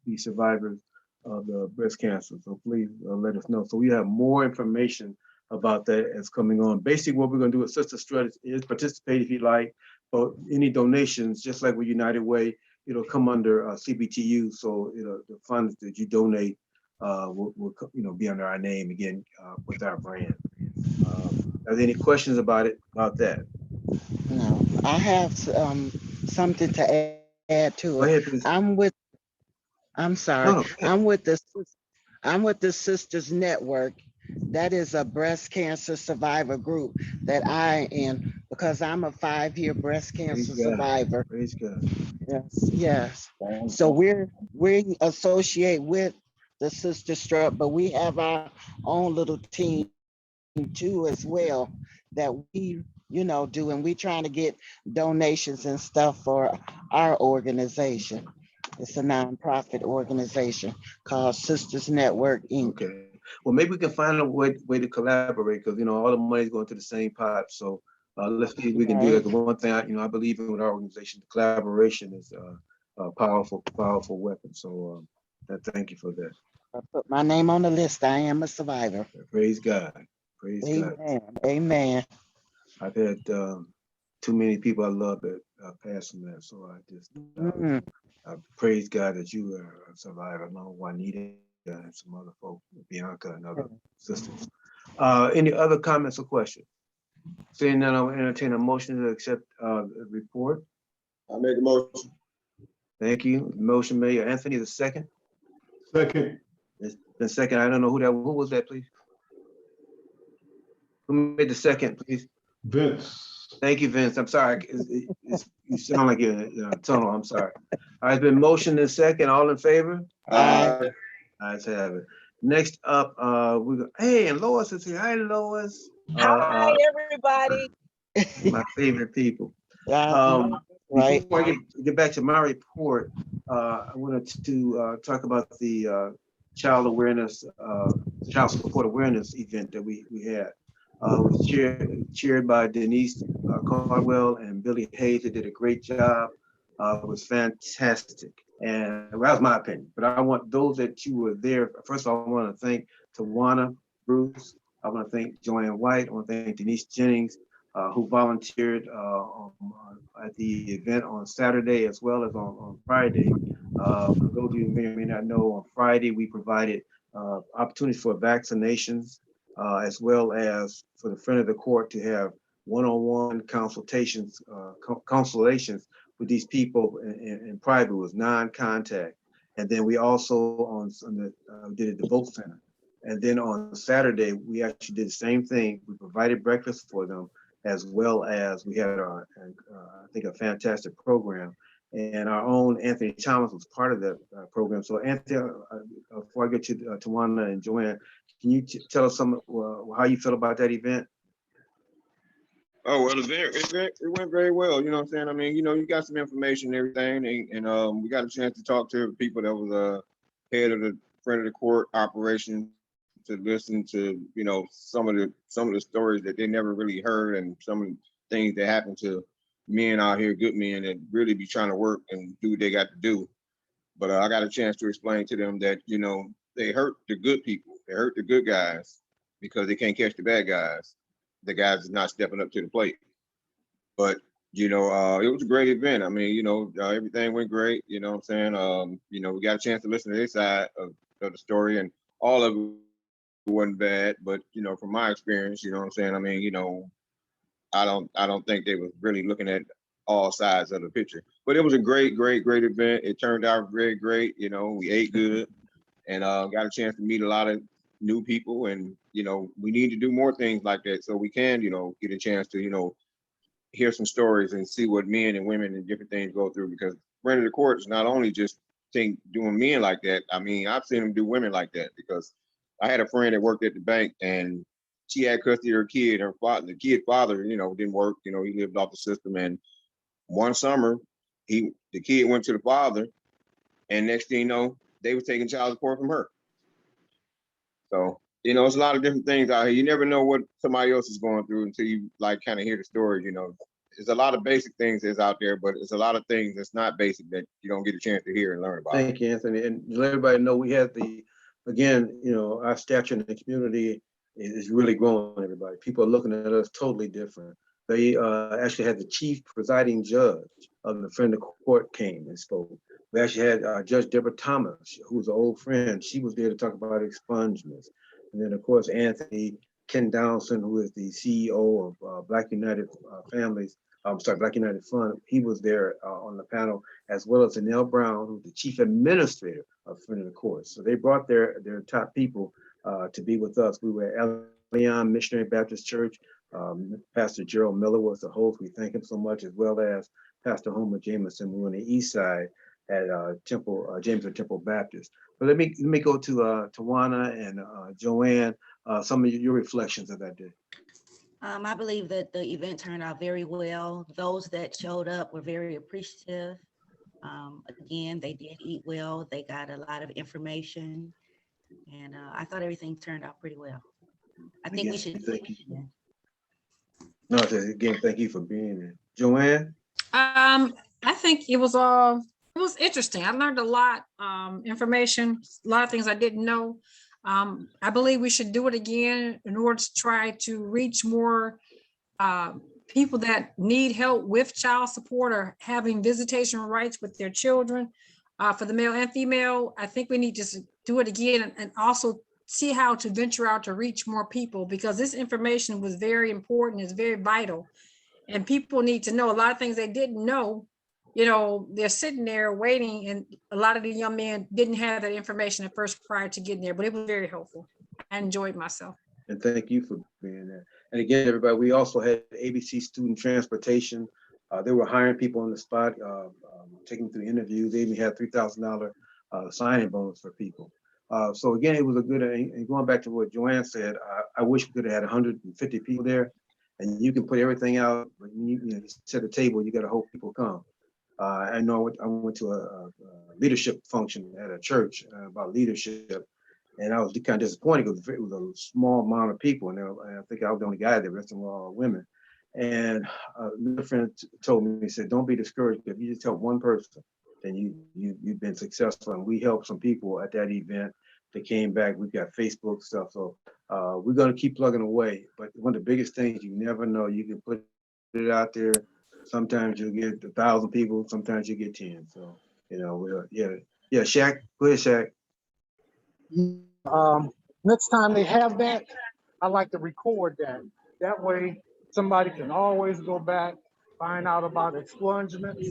be survivors of the breast cancer. So please let us know. So we have more information about that as coming on. Basically, what we're going to do with Sister Strut is participate if you like, but any donations, just like with United Way, it'll come under CBTU. So the funds that you donate will be under our name again with our brand. Are there any questions about that? No, I have something to add to Go it. ahead, please. I'm sorry. No, I'm with the Sisters Network. That is a breast cancer survivor group that I am, because I'm a 5-year breast cancer Praise God. survivor. Praise God. Yes. So we associate with the Sister Strut, but we have our own little team too as well that we do, and we trying to get donations and stuff for our organization. It's a nonprofit organization called Sisters Network Inc. Okay. Well, maybe we can find a way to collaborate, because all the money is going to the same pot. So let's see if we can do that. The one thing I believe in with our organization, collaboration is a powerful weapon. So thank you for that. I put my name on the list. I am a survivor. Praise God. Praise God. Amen. I've had too many people I love that passed from that. So I just I praise God that you are a survivor, along with Juanita and some other folks, Bianca and other sisters. Any other comments or questions? Seeing none, I'll entertain a motion to accept the report. I make a motion. Thank you. Motion made. Anthony, the second. Second. The second. I don't know who was that, please. Who made the second, please? Vince. Thank you, Vince. I'm sorry. You sound like you're in a tunnel. I'm sorry. All right, it's been motioned and second. All in favor? Aye. Ayes have it. Next up, hey, and Lois is here. Hi, Lois. Hi, everybody. My favorite people. Right. Before I get back to my report, I wanted to talk about the child support awareness event that we had. It was chaired by Denise Caldwell and Billy Hayes. They did a great job. It was fantastic. And that was my opinion. But I want those that you were there. First of all, I want to thank Tawana Bruce. I want to thank Joanne White. I want to thank Denise Jennings, who volunteered at the event on Saturday as well as on Friday. For those of you who may or may not know, on Friday we provided opportunities for vaccinations, as well as for the friend of the court to have one-on-one consultations with these people in private. It was non-contact. And then we also did it at the Vote Center. And then on Saturday, we actually did the same thing. We provided breakfast for them, as well as we had I think a fantastic program. And our own Anthony Thomas was part of that program. So Anthony, before I get to Tawana and Joanne, can you tell us how you feel about that event? Oh, well, it went very well. You know what I'm saying? I mean, you got some information and everything, and we got a chance to talk to people that was head of the friend of the court operation, to listen to some of the stories that they never really heard, and some of the things that happen to men out here, good men that really be trying to work and do what they got to do. But I got a chance to explain to them that they hurt the good people, they hurt the good guys because they can't catch the bad guys. The guys is not stepping up to the plate. But it was a great event. I mean, everything went great. You know what I'm saying? We got a chance to listen to their side of the story, and all of it wasn't bad, but you know, from my experience, you know what I'm saying? I mean, you know, I don't think they was really looking at all sides of the picture. But it was a great event. It turned out very great. You know, we ate good and got a chance to meet a lot of new people. And, you know, we need to do more things like that so we can, you know, get a chance to, you know, hear some stories and see what men and women and different things go through, because friend of the court is not only just doing men like that. I mean, I've seen them do women like that, because I had a friend that worked at the bank and she had custody of her kid. Her father, the kid father, you know, didn't work. You know, he lived off the system. And one summer, the kid went to the father, and next thing you know, they was taking child support from her. So, you know, it's a lot of different things out here. You never know what somebody else is going through until you like kind of hear the story. You know, there's a lot of basic things that's out there, but it's a lot of things that's not basic that you don't get a chance to hear and learn about. Thank you, Anthony. And let everybody know we had again, you know, our stature in the community is really growing, everybody. People are looking at us totally different. They actually had the chief presiding judge of the friend of court came and spoke. We actually had Judge Deborah Thomas, who's an old friend. She was there to talk about expungements. And then, of course, Anthony Ken Downson, who is the CEO of Black United Black United Fund. He was there on the panel, as well as Anel Brown, who's the chief administrator of Friend of the Court. So they brought their top people to be with us. We were at Leon Missionary Baptist Church. Pastor Gerald Miller was the host. We thank him so much, as well as Pastor Homer Jameson. We were on the east side at Jameson Temple Baptist. But let me go to Tawana and Joanne, some of your reflections of that day. I believe that the event turned out very well. Those that showed up were very appreciative. Again, they did eat well. They got a lot of information, and I thought everything turned out pretty well. I think we should. Thank you. No, again, thank you for being there. Joanne? I think it was interesting. I learned a lot, information, a lot of things I didn't know. I believe we should do it again in order to try to reach more people that need help with child support or having visitation rights with their children. For the male and female, I think we need to do it again and also see how to venture out to reach more people, because this information was very important, it's very vital. And people need to know a lot of things they didn't know. You know, they're sitting there waiting, and a lot of the young men didn't have that information at first prior to getting there, but it was very helpful. I enjoyed myself. And thank you for being there. And again, everybody, we also had ABC Student Transportation. They were hiring people on the spot, taking through interviews. They even had $3,000 signing bonus for people. So again, it was a good, and going back to what Joanne said, I wish we could have had 150 people there, and you can put everything out, but you set a table, you got to hope people come. I know I went to a leadership function at a church about leadership, and I was kind of disappointed because it was a small amount of people, and I think I was the only guy there. The rest of them were all women. And a friend told me, he said, "Don't be discouraged. If you just help one person, then you've been successful." And we helped some people at that event. They came back. We've got Facebook stuff, so we're going to keep plugging away. But one of the biggest things, you never know. You can put it out there. Sometimes you'll get 1,000 people. Sometimes you get 10. So yeah. Shaq, go ahead, Shaq. Next time they have that, I like to record that. That way, somebody can always go back, find out about expungements,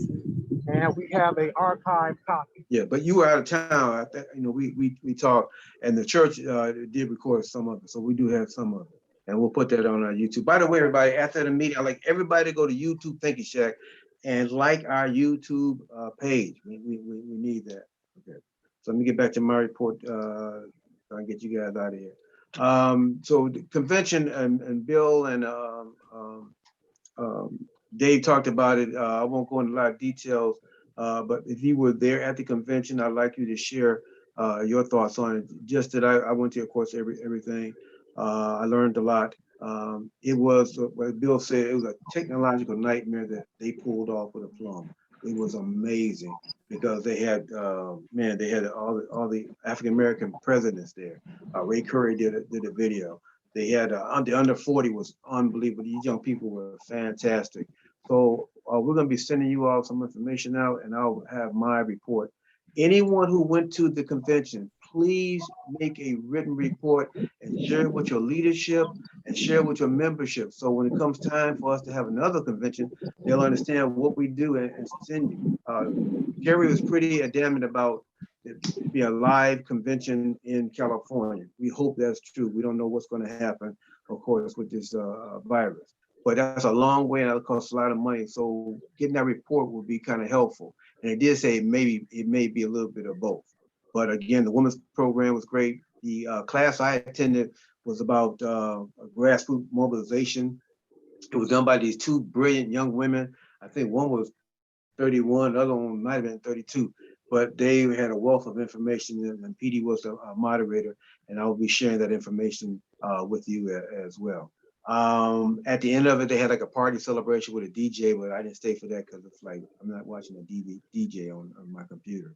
and we have an archive copy. Yeah, but you were out of town. I think, we talked, and the church did record some of it, so we do have some of it, and we'll put that on our YouTube. By the way, everybody, after the meeting, I'd like everybody to go to YouTube, thank you, Shaq, and like our YouTube page. We need that. Okay, so let me get back to my report. So I can get you guys out of here. So the convention and Bill and Dave talked about it. I won't go into a lot of details, but if you were there at the convention, I'd like you to share your thoughts on it. Just that I went to, of course, everything. I learned a lot. It was, what Bill said, it was a technological nightmare that they pulled off with a plum. It was amazing because they had, they had all the African-American presidents there. Ray Curry did a video. They had the under 40 was unbelievable. These young people were fantastic. So we're going to be sending you all some information out, and I'll have my report. Anyone who went to the convention, please make a written report and share it with your leadership and share it with your membership. So when it comes time for us to have another convention, they'll understand what we do and send you. Gary was pretty adamant about it be a live convention in California. We hope that's true. We don't know what's going to happen, of course, with this virus. But that's a long way and it'll cost a lot of money. So getting that report will be kind of helpful. And it did say maybe it may be a little bit of both. But again, the women's program was great. The class I attended was about grassroots mobilization. It was done by these two brilliant young women. I think one was 31, the other one might have been 32. But they had a wealth of information, and PD was a moderator, and I will be sharing that information with you as well. At the end of it, they had like a party celebration with a DJ, but I didn't stay for that because it's like I'm not watching a DJ on my computer.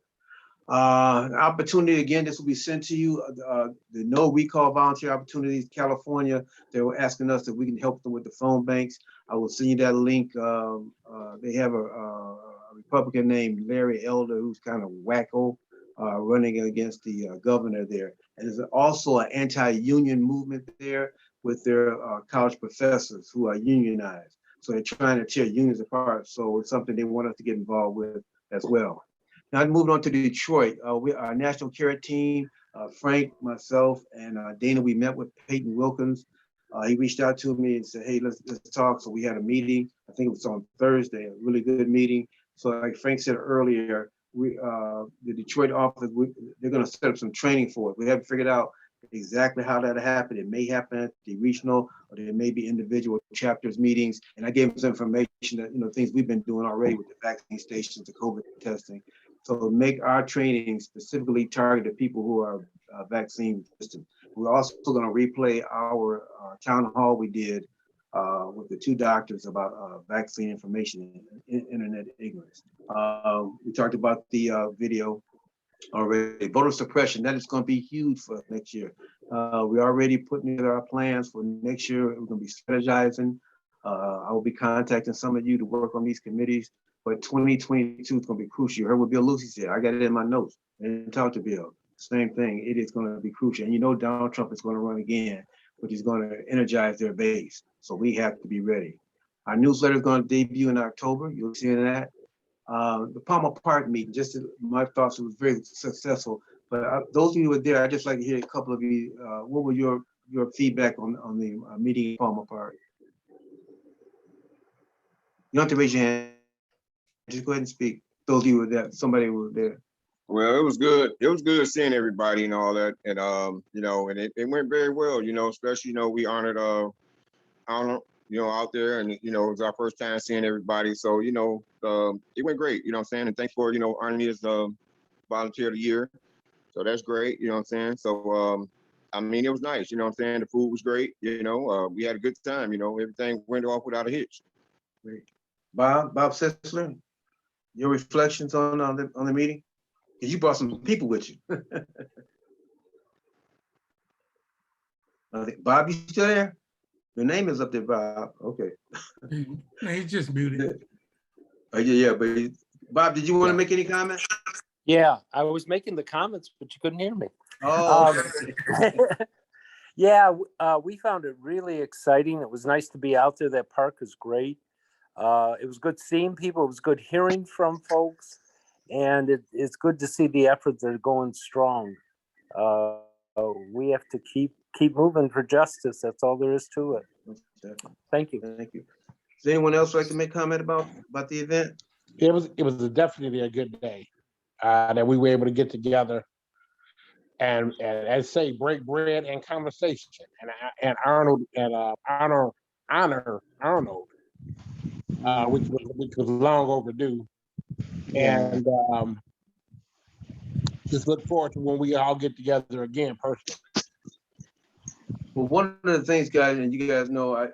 Opportunity again, this will be sent to you. The no recall volunteer opportunities, California. They were asking us if we can help them with the phone banks. I will send you that link. They have a Republican named Larry Elder, who's kind of wacko, running against the governor there. And there's also an anti-union movement there with their college professors who are unionized. So they're trying to tear unions apart. So it's something they want us to get involved with as well. Now moving on to Detroit, our national care team, Frank, myself, and Dana, we met with Peyton Wilkins. He reached out to me and said, hey, let's talk. So we had a meeting. I think it was on Thursday, a really good meeting. So like Frank said earlier, the Detroit office, they're gonna set up some training for it. We haven't figured out exactly how that'll happen. It may happen at the regional, or there may be individual chapters meetings. And I gave them some information that, things we've been doing already with the vaccine stations, the COVID testing. So make our training specifically targeted people who are vaccine resistant. We're also going to replay our town hall we did with the two doctors about vaccine information and internet ignorance. We talked about the video already. Voter suppression, that is going to be huge for us next year. We're already putting together our plans for next year. We're going to be strategizing. I will be contacting some of you to work on these committees. But 2022 is going to be crucial. You heard what Bill Lucy said. I got it in my notes. I didn't talk to Bill. Same thing. It is going to be crucial. And Donald Trump is going to run again, but he's going to energize their base. So we have to be ready. Our newsletter is going to debut in October. You'll see that. The Palmer Park meeting, just my thoughts, it was very successful. But those of you who were there, I'd just like to hear a couple of you. What were your feedback on the meeting in Palmer Park? You don't have to raise your hand. Just go ahead and speak. Those of you who were there, somebody who was there. Well, it was good. It was good seeing everybody and all that. And, and it went very well, especially, we honored, out there. And, it was our first time seeing everybody. So, it went great, what I'm saying? And thanks for, honoring me as volunteer of the year. So that's great, what I'm saying? So, it was nice, what I'm saying? The food was great, we had a good time, everything went off without a hitch. Great. Bob Sisler, your reflections on the meeting? Because you brought some people with you. Bob, you still there? Your name is up there, Bob. Okay. No, he's just muted. Yeah, but Bob, did you want to make any comments? Yeah, I was making the comments, but you couldn't hear me. Oh, Yeah, we found it really exciting. It was nice to be out there. That park is great. It was good seeing people. It was good hearing from folks. And it's good to see the efforts that are going strong. We have to keep moving for justice. That's all there is to it. Thank you. Thank you. Does anyone else like to make comment about the event? It was definitely a good day that we were able to get together and as say break bread and conversation and Arnold and honor Arnold, which was long overdue. And just look forward to when we all get together again personally. Well, one of the things, guys, and you guys know, I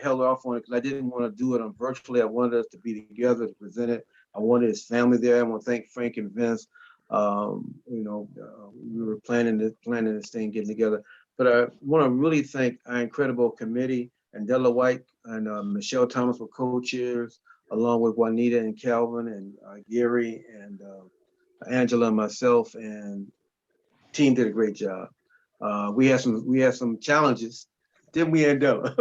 held off on it because I didn't want to do it on virtually. I wanted us to be together to present it. I wanted his family there. I want to thank Frank and Vince. We were planning this thing, getting together. But I want to really thank our incredible committee, and Della White and Michelle Thomas were co-chairs, along with Juanita and Calvin and Gary and Angela and myself and Team did a great job. We had some challenges. Didn't we end up?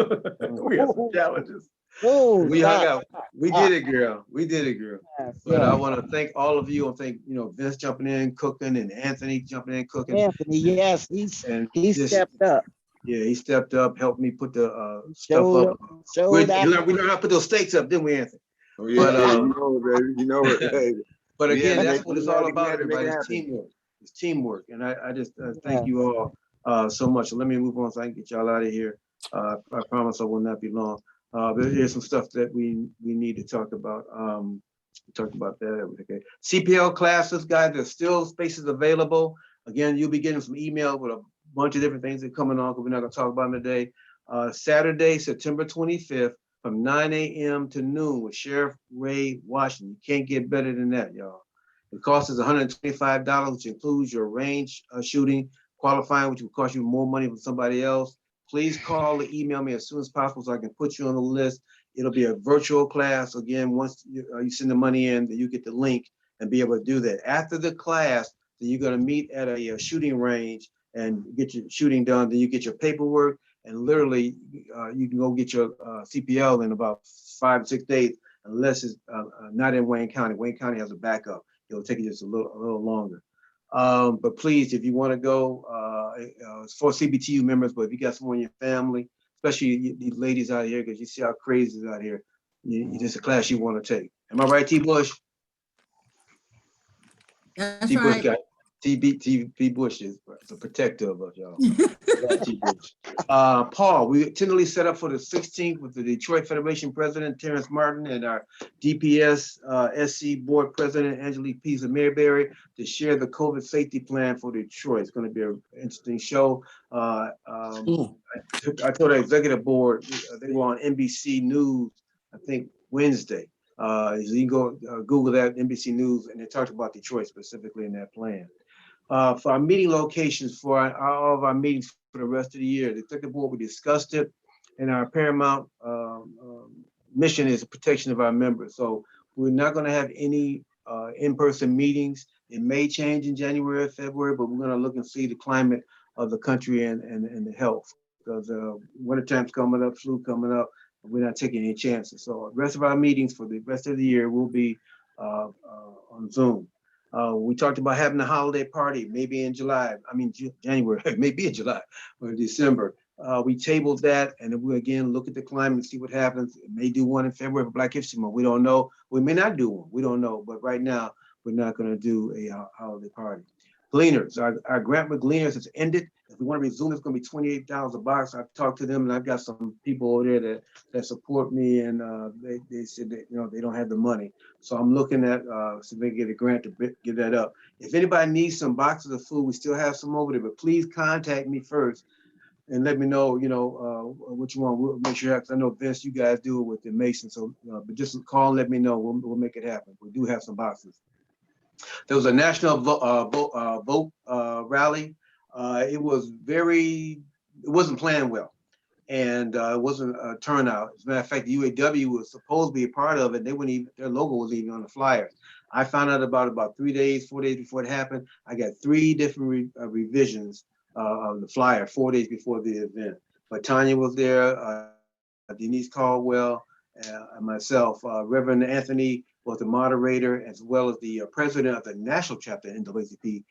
We had some challenges. Oh, We hung out. stop. We did it, girl. We did it, girl. Yes, But I yes. want to thank all of you. I thank Vince jumping in, cooking, and Anthony jumping in, cooking. Anthony, yes, And he this, stepped up, yeah, he stepped up, helped me put the stuff showed up. up, showed out. We learned how to put those stakes up, didn't we, Anthony? Oh, yeah, But, yeah, you know it, baby. You know it. Hey, But we had again, to that's make- what we it's had all to- we about, had to make it everybody. It's happen. teamwork. It's teamwork. And I just thank Yes. you all so much. So let me move on so I can get y'all out of here. I promise I will not be long. But there's some stuff that we need to talk about. We talked about that. Okay. CPL classes, guys, there's still spaces available. Again, you'll be getting some email with a bunch of different things that are coming on, because we're not going to talk about them today. Saturday, September 25th, from 9 a.m. to noon with Sheriff Ray Washington. You can't get better than that, y'all. The cost is $125, which includes your range shooting, qualifying, which will cost you more money than somebody else. Please call or email me as soon as possible so I can put you on the list. It'll be a virtual class. Again, once you send the money in, then you get the link and be able to do that. After the class, then you're going to meet at a shooting range and get your shooting done. Then you get your paperwork, and literally you can go get your CPL in about 5 or 6 days, unless it's not in Wayne County. Wayne County has a backup. It'll take you just a little longer. But please, if you want to go, it's for CBTU members, but if you got someone in your family, especially these ladies out here, because you see how crazy it is out here, it's a class you want to take. Am I right, T. Bush? That's T. Bush right. got T. Bush is the protector of us, y'all. T. Bush. Paul, we tentatively set up for the 16th with the Detroit Federation President Terrence Martin and our DPS SC Board President Angelique Pease of Mayberry to share the COVID safety plan for Detroit. It's going to be an interesting show. I told the executive board they were on NBC News, I think Wednesday. You can go Google that, NBC News, and they talked about Detroit specifically in that plan. For our meeting locations for all of our meetings for the rest of the year, the executive board, we discussed it, and our paramount mission is the protection of our members. So we're not going to have any in-person meetings. It may change in January or February, but we're going to look and see the climate of the country and the health, because wintertime's coming up, flu coming up. We're not taking any chances. So the rest of our meetings for the rest of the year will be on Zoom. We talked about having a holiday party, maybe in July, January, maybe in July or December. We tabled that, and we again look at the climate and see what happens. It may do one in February for Black History Month. We don't know. We may not do one. We don't know. But right now, we're not going to do a holiday party. Gleaners, our grant with Gleaners has ended. If we want to resume, it's going to be $28 a box. I've talked to them, and I've got some people over there that support me, and they said that they don't have the money. So I'm looking at so they get a grant to get that up. If anybody needs some boxes of food, we still have some over there, but please contact me first and let me know, what you want. We'll make sure, because I know Vince, you guys do it with the Mason. So, but just call and let me know. We'll make it happen. We do have some boxes. There was a national vote rally. It wasn't planned well, and it wasn't a turnout. As a matter of fact, the UAW was supposed to be a part of it. They wouldn't even, their logo wasn't even on the flyers. I found out about 4 days before it happened. I got 3 different revisions of the flyer 4 days before the event. But Tanya was there, Denise Caldwell, and myself. Reverend Anthony was the moderator, as well as the president of the national chapter in NAACP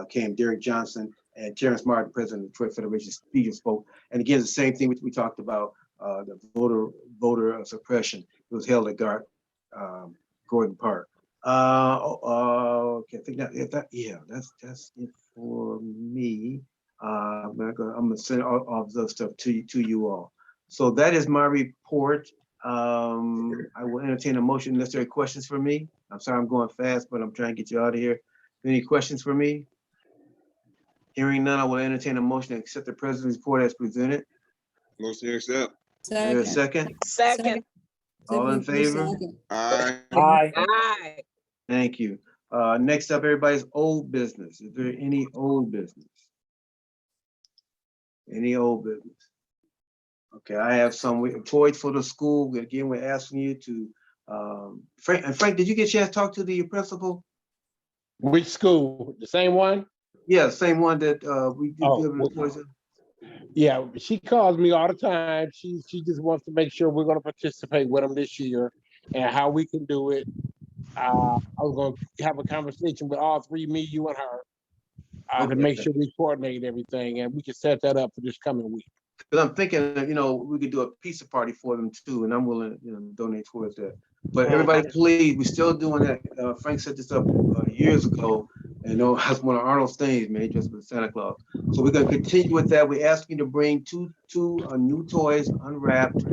came, Derek Johnson, and Terrence Martin, president of the Detroit Federation, speaker spoke. And again, the same thing which we talked about, the voter suppression. It was held at Gordon Park. Okay, I think that's it for me. I'm gonna send all the stuff to you all. So that is my report. I will entertain a motion unless there are questions for me. I'm sorry I'm going fast, but I'm trying to get you out of here. Any questions for me? Hearing none, I will entertain a motion to accept the president's report as presented. Motion to accept. Is there a second? Second. All in favor? Aye. Aye. Thank you. Next up, everybody's old business. Is there any old business? Any old business? Okay, I have some toys for the school. Again, we're asking you to, Frank, did you get a chance to talk to the principal? Which school? The same one? Yeah, same one that we did Oh, give well, reports. yeah, she calls me all the time. She just wants to make sure we're going to participate with them this year and how we can do it. I was going to have a conversation with all three, me, you, and her, to make Okay. sure we coordinate everything and we can set that up for this coming week. Because I'm thinking, we could do a pizza party for them too, and I'm willing, to donate towards that. But everybody, please, we're still doing that. Frank set this up years ago, and that's one of Arnold's things, man, just with Santa Claus. So we're gonna continue with that. We ask you to bring two new toys unwrapped,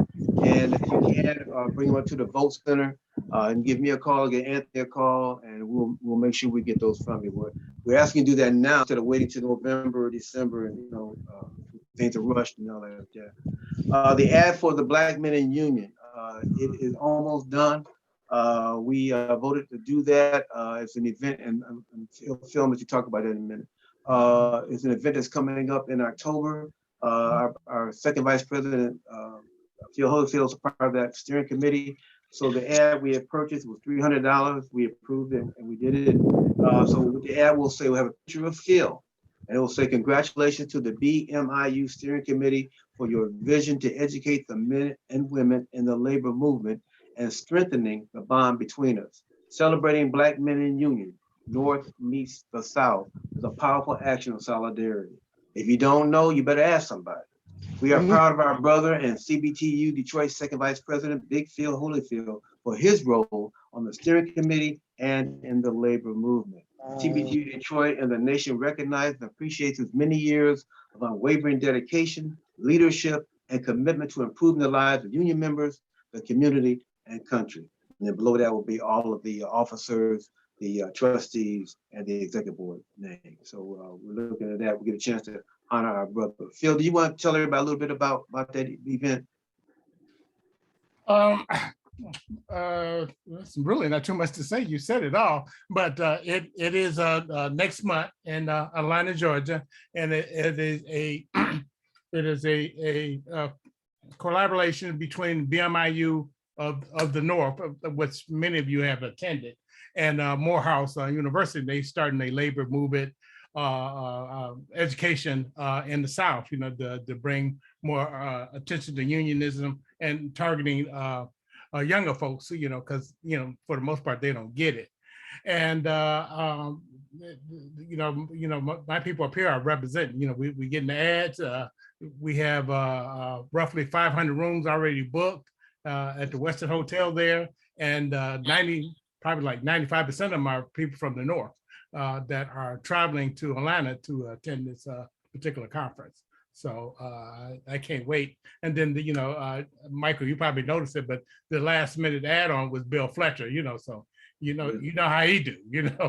and if you can, bring them up to the vote center and give me a call, get Anthony a call, and we'll make sure we get those from you. We're asking you to do that now instead of waiting till November or December, and things are rushed and all like that. The ad for the Black Men in Union, it is almost done. We voted to do that. It's an event, and film that you talk about in a minute. It's an event that's coming up in October. Our second vice president, Phil Holyfield, is a part of that steering committee. So the ad we had purchased was $300. We approved it and we did it. So with the ad, we'll say we'll have a picture of Phil. And it will say, congratulations to the BMIU Steering Committee for your vision to educate the men and women in the labor movement and strengthening the bond between us. Celebrating Black Men in Union, North meets the South, is a powerful action of solidarity. If you don't know, you better ask somebody. We are proud of our brother and CBTU Detroit Second Vice President, Big Phil Holyfield, for his role on the steering committee and in the labor movement. CBTU Detroit and the nation recognize and appreciates his many years of unwavering dedication, leadership, and commitment to improving the lives of union members, the community, and country. And then below that will be all of the officers, the trustees, and the executive board name. So we're looking at that. We get a chance to honor our brother. Phil, do you want to tell everybody a little bit about that event? That's really not too much to say. You said it all, but it is next month in Atlanta, Georgia, and it is a it is a collaboration between BMIU of the North, of which many of you have attended, and Morehouse University. They starting a labor movement education in the South, to bring more attention to unionism and targeting younger folks, because, for the most part, they don't get it. And, my people up here are representing, we getting the ads. We have roughly 500 rooms already booked at the Western Hotel there. And probably like 95% of them are people from the North that are traveling to Atlanta to attend this particular conference. So I can't wait. And then, Michael, you probably noticed it, but the last minute add-on was Bill Fletcher, so you know how he do,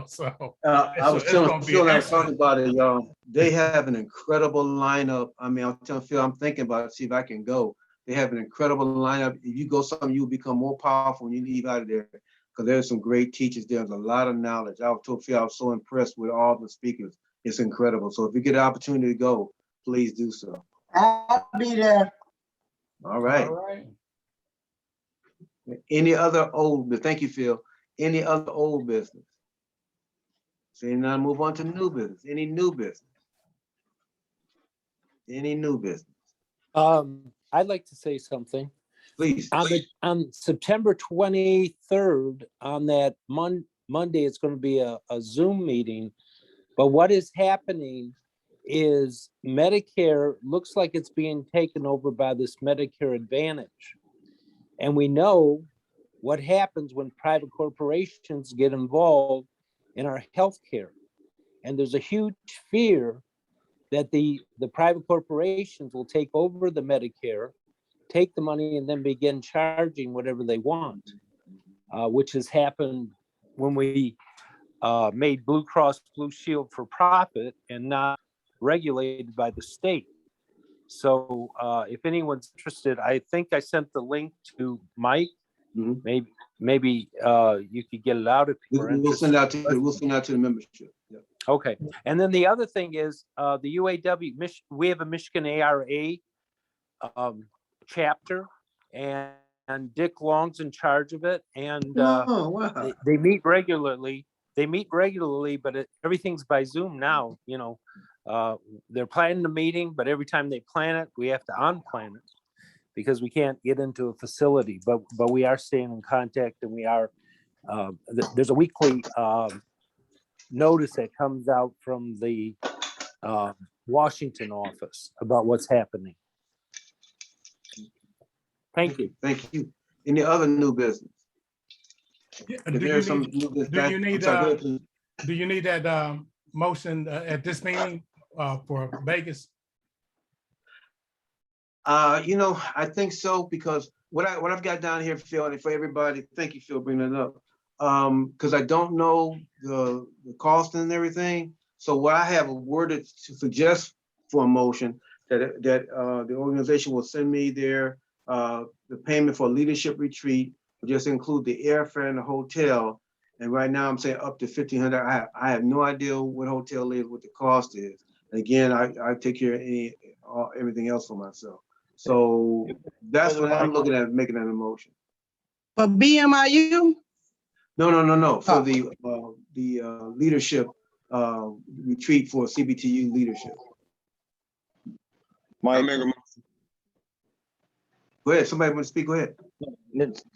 so. I was telling Phil, I was talking about it, y'all. They have an incredible lineup. I mean, I'm telling Phil, I'm thinking about it, see if I can go. They have an incredible lineup. If you go something, you'll become more powerful when you leave out of there, because there's some great teachers. There's a lot of knowledge. I told Phil, I was so impressed with all the speakers. It's incredible. So if you get an opportunity to go, please do so. I'll be there. All right. All right. Any other thank you, Phil. Any other old business? So now move on to new business. Any new business? Any new business? I'd like to say something. Please. On September 23rd, on that Monday, it's going to be a Zoom meeting. But what is happening is Medicare looks like it's being taken over by this Medicare Advantage. And we know what happens when private corporations get involved in our healthcare. And there's a huge fear that the private corporations will take over the Medicare, take the money, and then begin charging whatever they want, which has happened when we made Blue Cross Blue Shield for profit and not regulated by the state. So if anyone's interested, I think I sent the link to Mike. Mm-hmm. Maybe you could get it out if people are interested. We'll send out to the membership. Yeah. Okay. And then the other thing is the UAW, we have a Michigan ARA chapter, and Dick Long's in charge of it. And wow. they meet regularly. they meet regularly, but everything's by Zoom now, you know. They're planning the meeting, but every time they plan it, we have to unplan it because we can't get into a facility, but we are staying in contact, and we are, there's a weekly notice that comes out from the Washington office about what's happening. Thank you. Thank you. Any other new business? Yeah, If there's some new business, do you I'm need, sorry, go ahead, please. do you need that motion at this meeting for Vegas? You know, I think so, because what I've got down here, Phil, and for everybody, thank you, Phil, bringing it up. Because I don't know the cost and everything. So what I have worded to suggest for a motion that the organization will send me the payment for a leadership retreat, just include the airfare and the hotel. And right now I'm saying up to $1,500. I have no idea what hotel is, what the cost is. And again, I take care of everything else for myself. So that's what I'm looking at, making an emotion. For BMIU? No. For the leadership retreat for CBTU leadership. I make a motion. Go ahead. Somebody want to speak? Go ahead.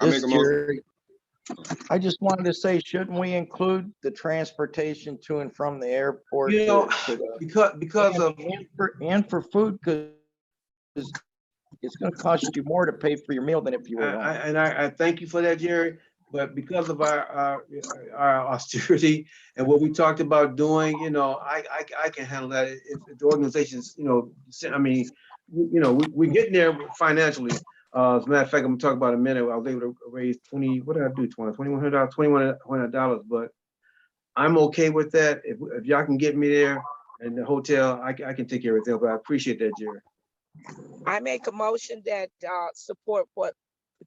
I make a motion. I just wanted to say, shouldn't we include the transportation to and from the airport? You know, because of and for food, because it's going to cost you more to pay for your meal than if you were home. I thank you for that, Jerry. But because of our austerity and what we talked about doing, you know, I can handle that. If the organizations, you know, I mean, you know, we're getting there financially. As a matter of fact, I'm gonna talk about in a minute. I was able to raise what did I do? $2,100, but I'm okay with that. If y'all can get me there and the hotel, I can take care of it. But I appreciate that, Jerry. I make a motion that support what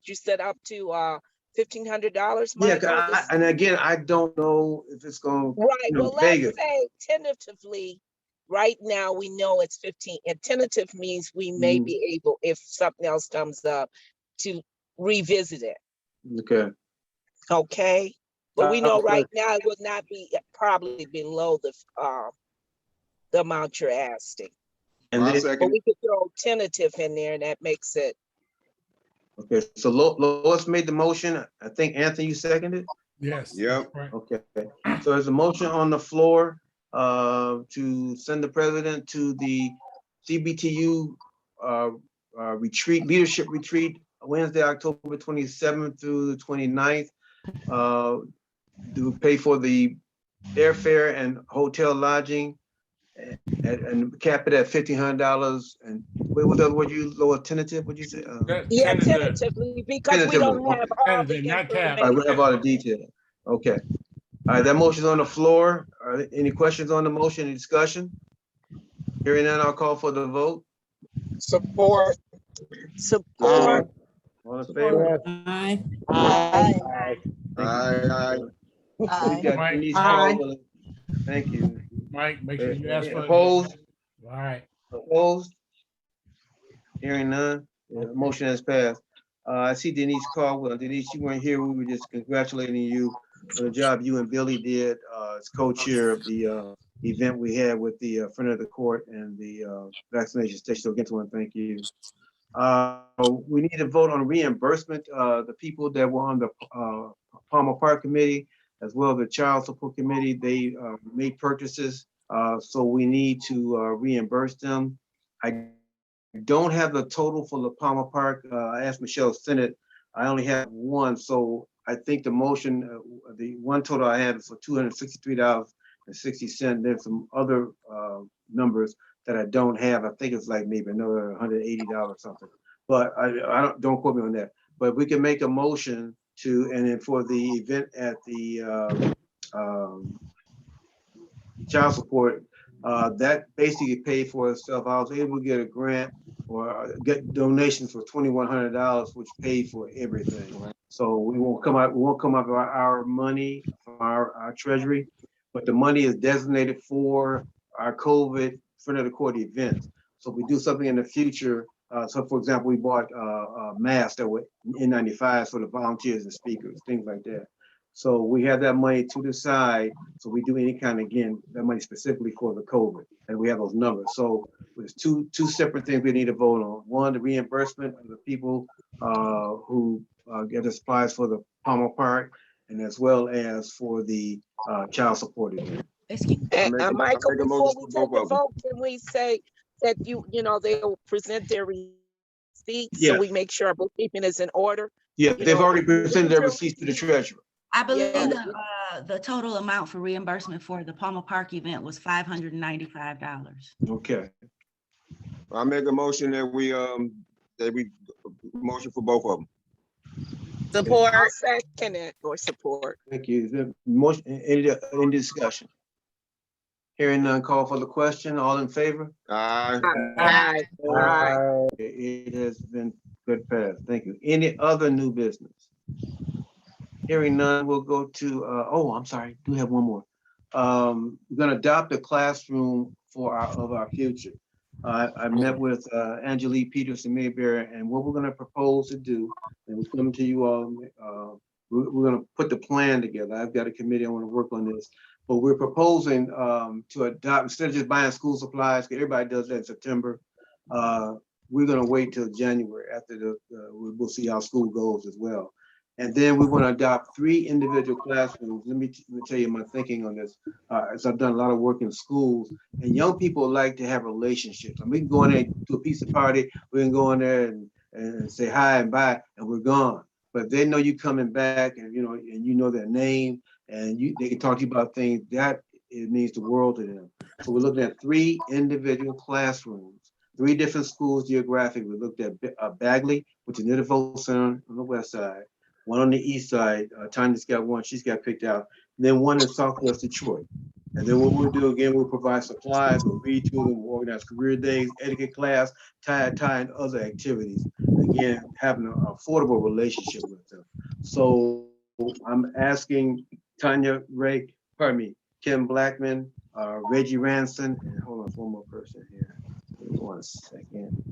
you set up to $1,500. Yeah, and again, I don't know if it's going right. You know, well, Vegas. let's say tentatively. Right now, we know it's 15, and tentative means we may be able, if something else comes up, to revisit it. Okay. Okay. But we know right now it would not be probably below the amount you're asking. And but we could throw tentative in there, and that makes it. Okay, so Lois made the motion. I think Anthony, you seconded? Yes. Yep. Right. Okay, so there's a motion on the floor to send the president to the CBTU leadership retreat, Wednesday, October 27th through the 29th. To pay for the airfare and hotel lodging and cap it at $1,500. And what was the other word you, Lower, tentative, what'd you say? Yeah, tentatively, because we don't have all the information. Right, we have all the details. Okay. All right, that motion's on the floor. Are there any questions on the motion, any discussion? Hearing none, I'll call for the vote. Support. All in favor? Aye. Aye. We got Denise Caldwell. Thank you. Mike, make sure you ask for. Opposed? All right. Opposed? Hearing none, the motion has passed. I see Denise Caldwell. Denise, you weren't here. We were just congratulating you for the job you and Billy did as co-chair of the event we had with the friend of the court and the vaccination station. So again, I want to thank you. We need to vote on reimbursement. The people that were on the Palmer Park Committee, as well as the Child Support Committee, they made purchases. So we need to reimburse them. I don't have the total for the Palmer Park. I asked Michelle Sennett. I only have one. So I think the motion, the one total I have is for $263.60. There's some other numbers that I don't have. I think it's like maybe another $180 or something. But I don't quote me on that. But we can make a motion to, and then for the event at the child support, that basically paid for itself. I was able to get a grant or get donations for $2,100, which paid for everything. So we won't come out of our money from our treasury, but the money is designated for our COVID friend of the court events. So if we do something in the future, so for example, we bought masks that were N95s for the volunteers and speakers, things like that. So we have that money to the side. So we do any kind, again, that money specifically for the COVID, and we have those numbers. So there's two separate things we need to vote on. One, the reimbursement of the people who get the supplies for the Palmer Park, and as well as for the child support event. Michael, make a before motion we for take both the of them. vote, can we say that they'll present their receipts so Yes. we make sure our bookkeeping is in order? Yeah, You they've know, already presented their until- receipts to the treasurer. I believe Yeah. the total amount for reimbursement for the Palmer Park event was $595. Okay. I make a motion that we motion for both of them. Support. I'll second it or support. Thank you. Is there motion, any discussion? Hearing none, call for the question. All in favor? Aye. Aye. Aye. It has been good pass. Thank you. Any other new business? Hearing none, we'll go to, I'm sorry, do have one more. We're gonna adopt a classroom for our future. I met with Angelique Peterson Mayberry, and what we're gonna propose to do, and we're coming to you all, we're gonna put the plan together. I've got a committee, I wanna work on this. But we're proposing to adopt, instead of just buying school supplies, 'cause everybody does that in September, we're gonna wait till January after we'll see how school goes as well. And then we want to adopt 3 individual classrooms. Let me tell you my thinking on this. As I've done a lot of work in schools, and young people like to have relationships. And we can go in there to a pizza party, we can go in there and say hi and bye, and we're gone. But they know you coming back, and you know their name, and they can talk to you about things that it means the world to them. So we're looking at 3 individual classrooms, 3 different schools geographically. We looked at Bagley, which is near the Vote Center on the west side. One on the east side, Tanya's got one, she's got picked out. And then one in Southwest Detroit. And then what we'll do again, we'll provide supplies, we'll read to them, we'll organize career days, etiquette class, tie and other activities. Again, having an affordable relationship with them. So I'm asking Tanya Ray, Kim Blackman, Reggie Ranson, and hold on, one more person here. Give me 1 second.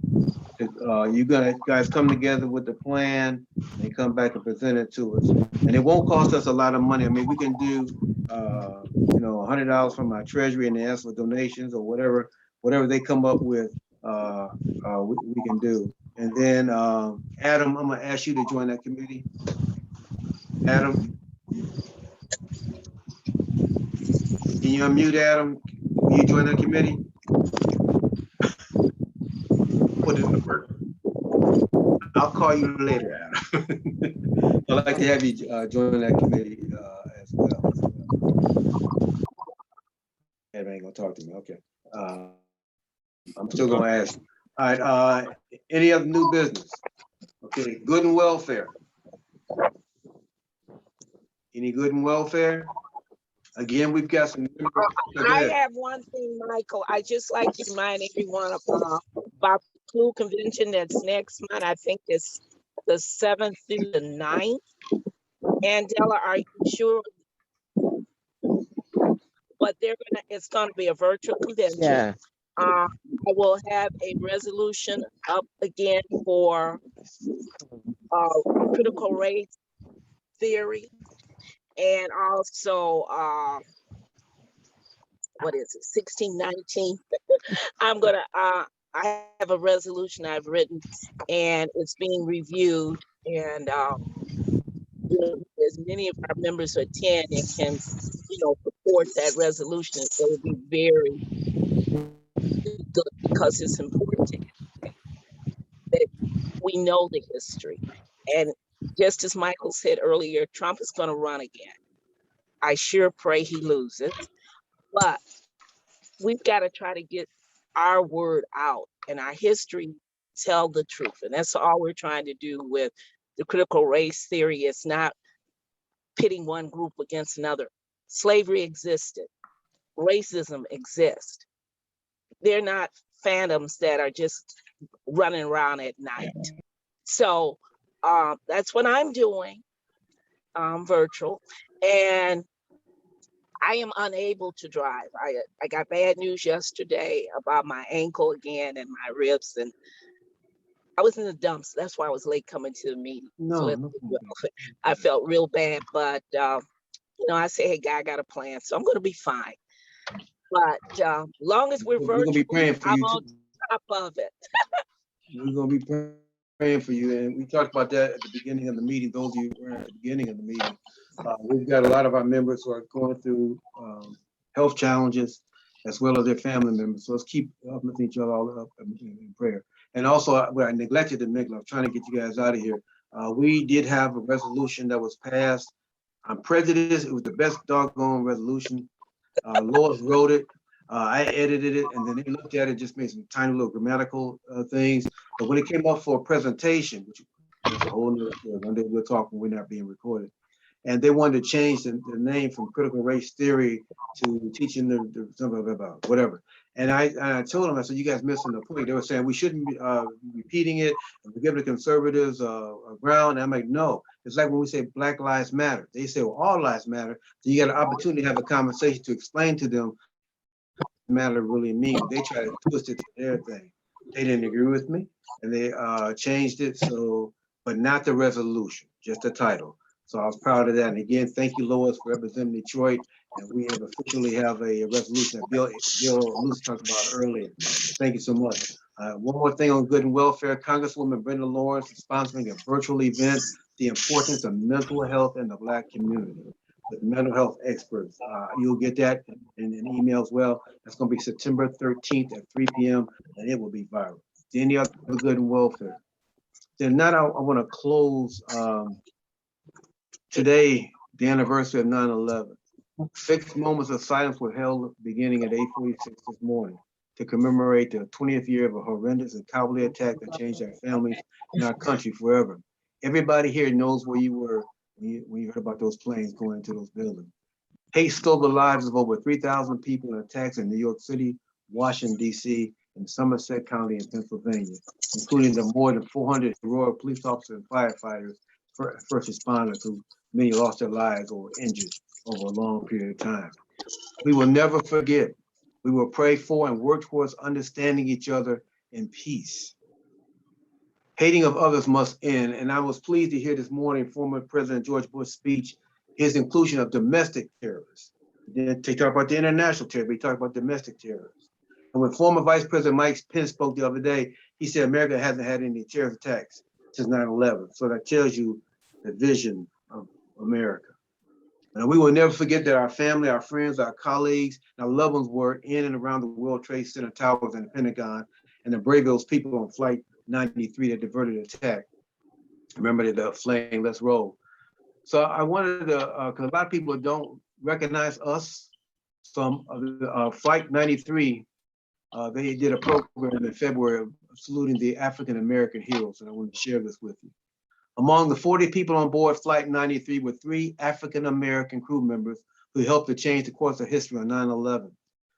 You guys come together with the plan and come back and present it to us. And it won't cost us a lot of money. I mean, we can do, $100 from our treasury and ask for donations or whatever they come up with, we can do. And then, Adam, I'm gonna ask you to join that committee. Adam? Can you unmute Adam? Will you join that committee? Put it in the work. I'll call you later, Adam. I'd like to have you join that committee as well. Adam ain't gonna talk to me. Okay. I'm still gonna ask. All right. Any other new business? Okay. Good and welfare. Any good and welfare? Again, we've got some. I have one thing, Michael. I just like to remind everyone about the flu convention that's next month. I think it's the 7th through the 9th. Angela, are you sure? But it's gonna be a virtual convention. Yeah. I will have a resolution up again for critical race theory, and also what is it, 1619? I have a resolution I've written, and it's being reviewed, and as many of our members who attend and can support that resolution, it will be very good, because it's important that we know the history. And just as Michael said earlier, Trump is going to run again. I sure pray he loses, but we've got to try to get our word out and our history tell the truth. And that's all we're trying to do with the critical race theory. It's not pitting one group against another. Slavery existed. Racism exists. They're not phantoms that are just running around at night. So that's what I'm doing, virtual. And I am unable to drive. I got bad news yesterday about my ankle again and my ribs, and I was in the dumps. That's why I was late coming to the meeting. No, I felt real bad, but You know, I say, hey, God, I got a plan, so I'm going to be fine. But long as we're We're virtual, gonna be praying for I'm you on too. top of it. We're gonna be praying for you, and we talked about that at the beginning of the meeting. Those of you who were at the beginning of the meeting, we've got a lot of our members who are going through health challenges, as well as their family members. So let's keep uplifting each other all up in prayer. And also, what I neglected to mention, I'm trying to get you guys out of here. We did have a resolution that was passed on prejudice. It was the best doggone resolution. Lois wrote it. I edited it, and then they looked at it, just made some tiny little grammatical things. But when it came up for a presentation, which is a whole nother story, one day we'll talk when we're not being recorded, and they wanted to change the name from critical race theory to teaching the something about whatever. And I told them, I said, you guys missing the point. They were saying we shouldn't be repeating it, and we're giving the conservatives a ground. And I'm like, no. It's like when we say Black Lives Matter. They say, well, all lives matter. So you got an opportunity to have a conversation to explain to them what matter really means. They try to twist it to their thing. They didn't agree with me, and they changed it. So, but not the resolution, just the title. So I was proud of that. And again, thank you, Lois, for representing Detroit. And we have officially have a resolution that Bill Luce talked about earlier. Thank you so much. One more thing on good and welfare. Congresswoman Brenda Lawrence is sponsoring a virtual event, the importance of mental health in the Black community with mental health experts. You'll get that in an email as well. That's going to be September 13th at 3 p.m. and it will be viral. Any other good and welfare? Then now I want to close today, the anniversary of 9/11. 6 moments of silence were held beginning at 8:46 this morning to commemorate the 20th year of a horrendous and cowardly attack that changed our families and our country forever. Everybody here knows where you were when you heard about those planes going into those buildings. Hate stole the lives of over 3,000 people in attacks in New York City, Washington, D.C., and Somerset County in Pennsylvania, including the more than 400 heroic police officers and firefighters, first responders who many lost their lives or were injured over a long period of time. We will never forget. We will pray for and work towards understanding each other in peace. Hating of others must end. And I was pleased to hear this morning former President George Bush's speech, his inclusion of domestic terrorists. Then they talk about the international terrorists, we talk about domestic terrorists. And when former Vice President Mike Pence spoke the other day, he said America hasn't had any terrorist attacks since 9/11. So that tells you the vision of America. And we will never forget that our family, our friends, our colleagues, and our loved ones were in and around the World Trade Center towers and the Pentagon, and the brave those people on Flight 93 that diverted the attack. Remember the flame, let's roll. So I wanted to, because a lot of people don't recognize us. Some of the Flight 93, they did a program in February saluting the African-American heroes, and I want to share this with you. Among the 40 people on board Flight 93 were 3 African-American crew members who helped to change the course of history on 9/11.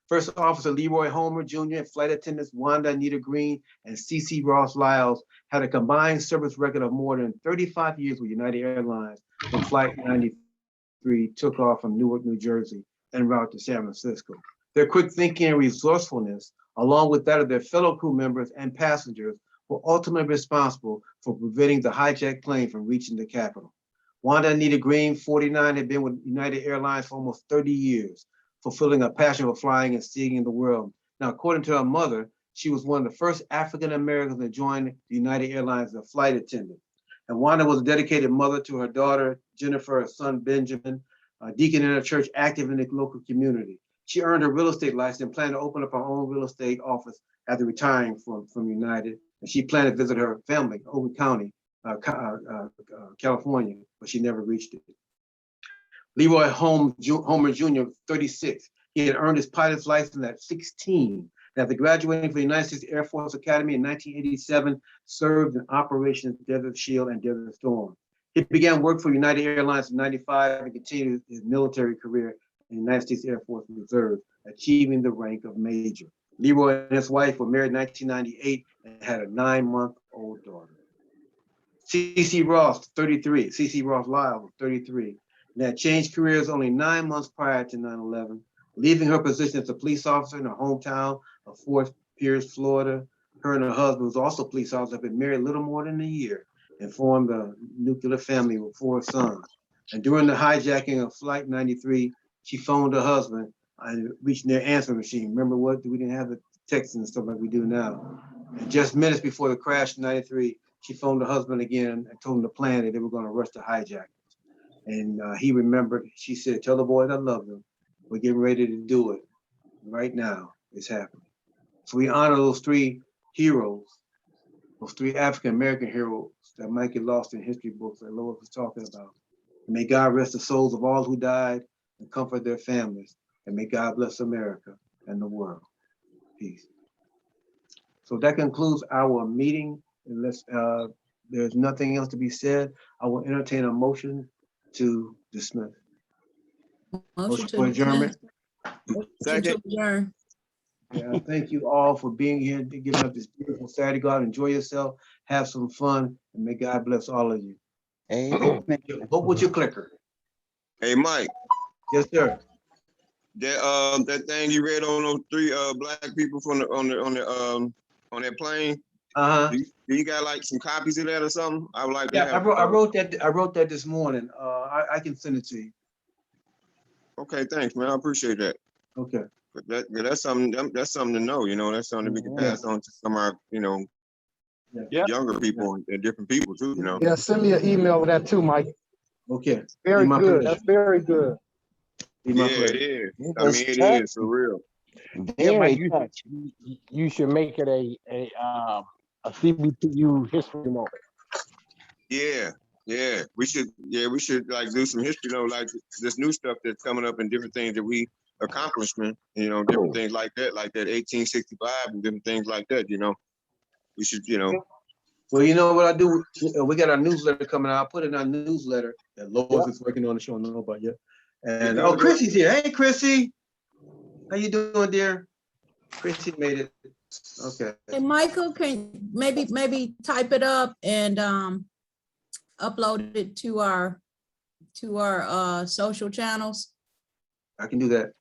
First Officer Leroy Homer Jr. and flight attendants Wanda Anita Green and C.C. Ross Lyles had a combined service record of more than 35 years with United Airlines when Flight 93 took off from Newark, New Jersey, en route to San Francisco. Their quick thinking and resourcefulness, along with that of their fellow crew members and passengers, were ultimately responsible for preventing the hijacked plane from reaching the Capitol. Wanda Anita Green, 49, had been with United Airlines for almost 30 years, fulfilling a passion for flying and seeing the world. Now, according to her mother, she was one of the first African Americans to join the United Airlines as a flight attendant. And Wanda was a dedicated mother to her daughter, Jennifer, her son, Benjamin, a deacon in her church, active in the local community. She earned her real estate license and planned to open up her own real estate office after retiring from United. And she planned to visit her family, Oakland County, California, but she never reached it. Leroy Homer Jr., 36. He had earned his pilot's license at 16. And after graduating from the United States Air Force Academy in 1987, served in Operations Desert Shield and Desert Storm. He began work for United Airlines in 95 and continued his military career in the United States Air Force Reserve, achieving the rank of major. Leroy and his wife were married in 1998 and had a 9-month-old daughter. C.C. Ross, 33. C.C. Ross Lyles, 33. And had changed careers only 9 months prior to 9/11, leaving her position as a police officer in her hometown of Fort Pierce, Florida. Her and her husband, who's also a police officer, have been married a little more than a year and formed a nuclear family with 4 sons. And during the hijacking of Flight 93, she phoned her husband and reached their answering machine. Remember what? We didn't have the texting and stuff like we do now. And just minutes before the crash in 93, she phoned her husband again and told him the plan that they were going to rush the hijackers. And he remembered, she said, tell the boys I love them. We're getting ready to do it. Right now, it's happening. So we honor those three heroes, those three African-American heroes that might get lost in history books that Lois was talking about. And may God rest the souls of all who died and comfort their families. And may God bless America and the world. Peace. So that concludes our meeting. Unless there's nothing else to be said, I will entertain a motion to dismiss. Motion for adjournment. Second. Adjourn. Yeah, thank you all for being here, giving up this beautiful Saturday. Go out, enjoy yourself, have some fun, and may God bless all of you. Amen. Vote with your clicker. Hey, Mike, Yes, sir. that thing you read on those three black people from on that plane. Do you got like some copies of that or something? I would like to have. I wrote that this morning. I can send it to you. Okay, thanks, man. I appreciate that. Okay. But that's something to know, you know. That's something we can pass on to some of our, you know, younger people and different people too, you know. Yeah, send me an email with that too, Mike. Okay. Very good. That's very good. Yeah, it is. I mean, it is for real. Yeah, Mike, you should make it a CBTU history moment. Yeah, we should like do some history, you know, like this new stuff that's coming up and different things that we accomplishment, you know, different things like that 1865 and different things like that, you know. We should, you know. Well, you know what I do? We got our newsletter coming out. I'll put it in our newsletter that Lois is working on the show. I don't know about yet. And oh, Chrissy's here. Hey, Chrissy. How you doing, dear? Chrissy made it. Okay. Hey, Michael, can maybe type it up and upload it to our social channels I can do that.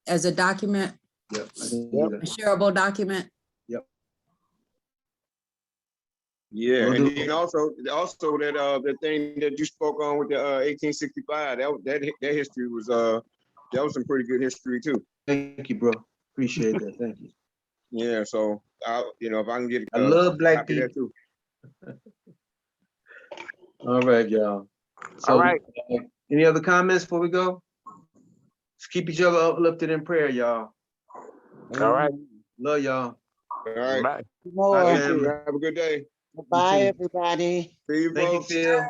as a document, Yep. I can do a that. shareable document. Yep. Yeah, We'll and do then also that thing that you spoke on with the 1865, that history was that was some pretty good history too. Thank you, bro. Appreciate that. Thank you. Yeah, so you know, if I can get I love black copy of that people. too. All right, y'all. So, All right. Any other comments before we go? Let's keep each other uplifted in prayer, y'all. All right. Love y'all. All right. Bye. More. Have a good day. Bye, everybody. See you, Thank you, folks. Phil.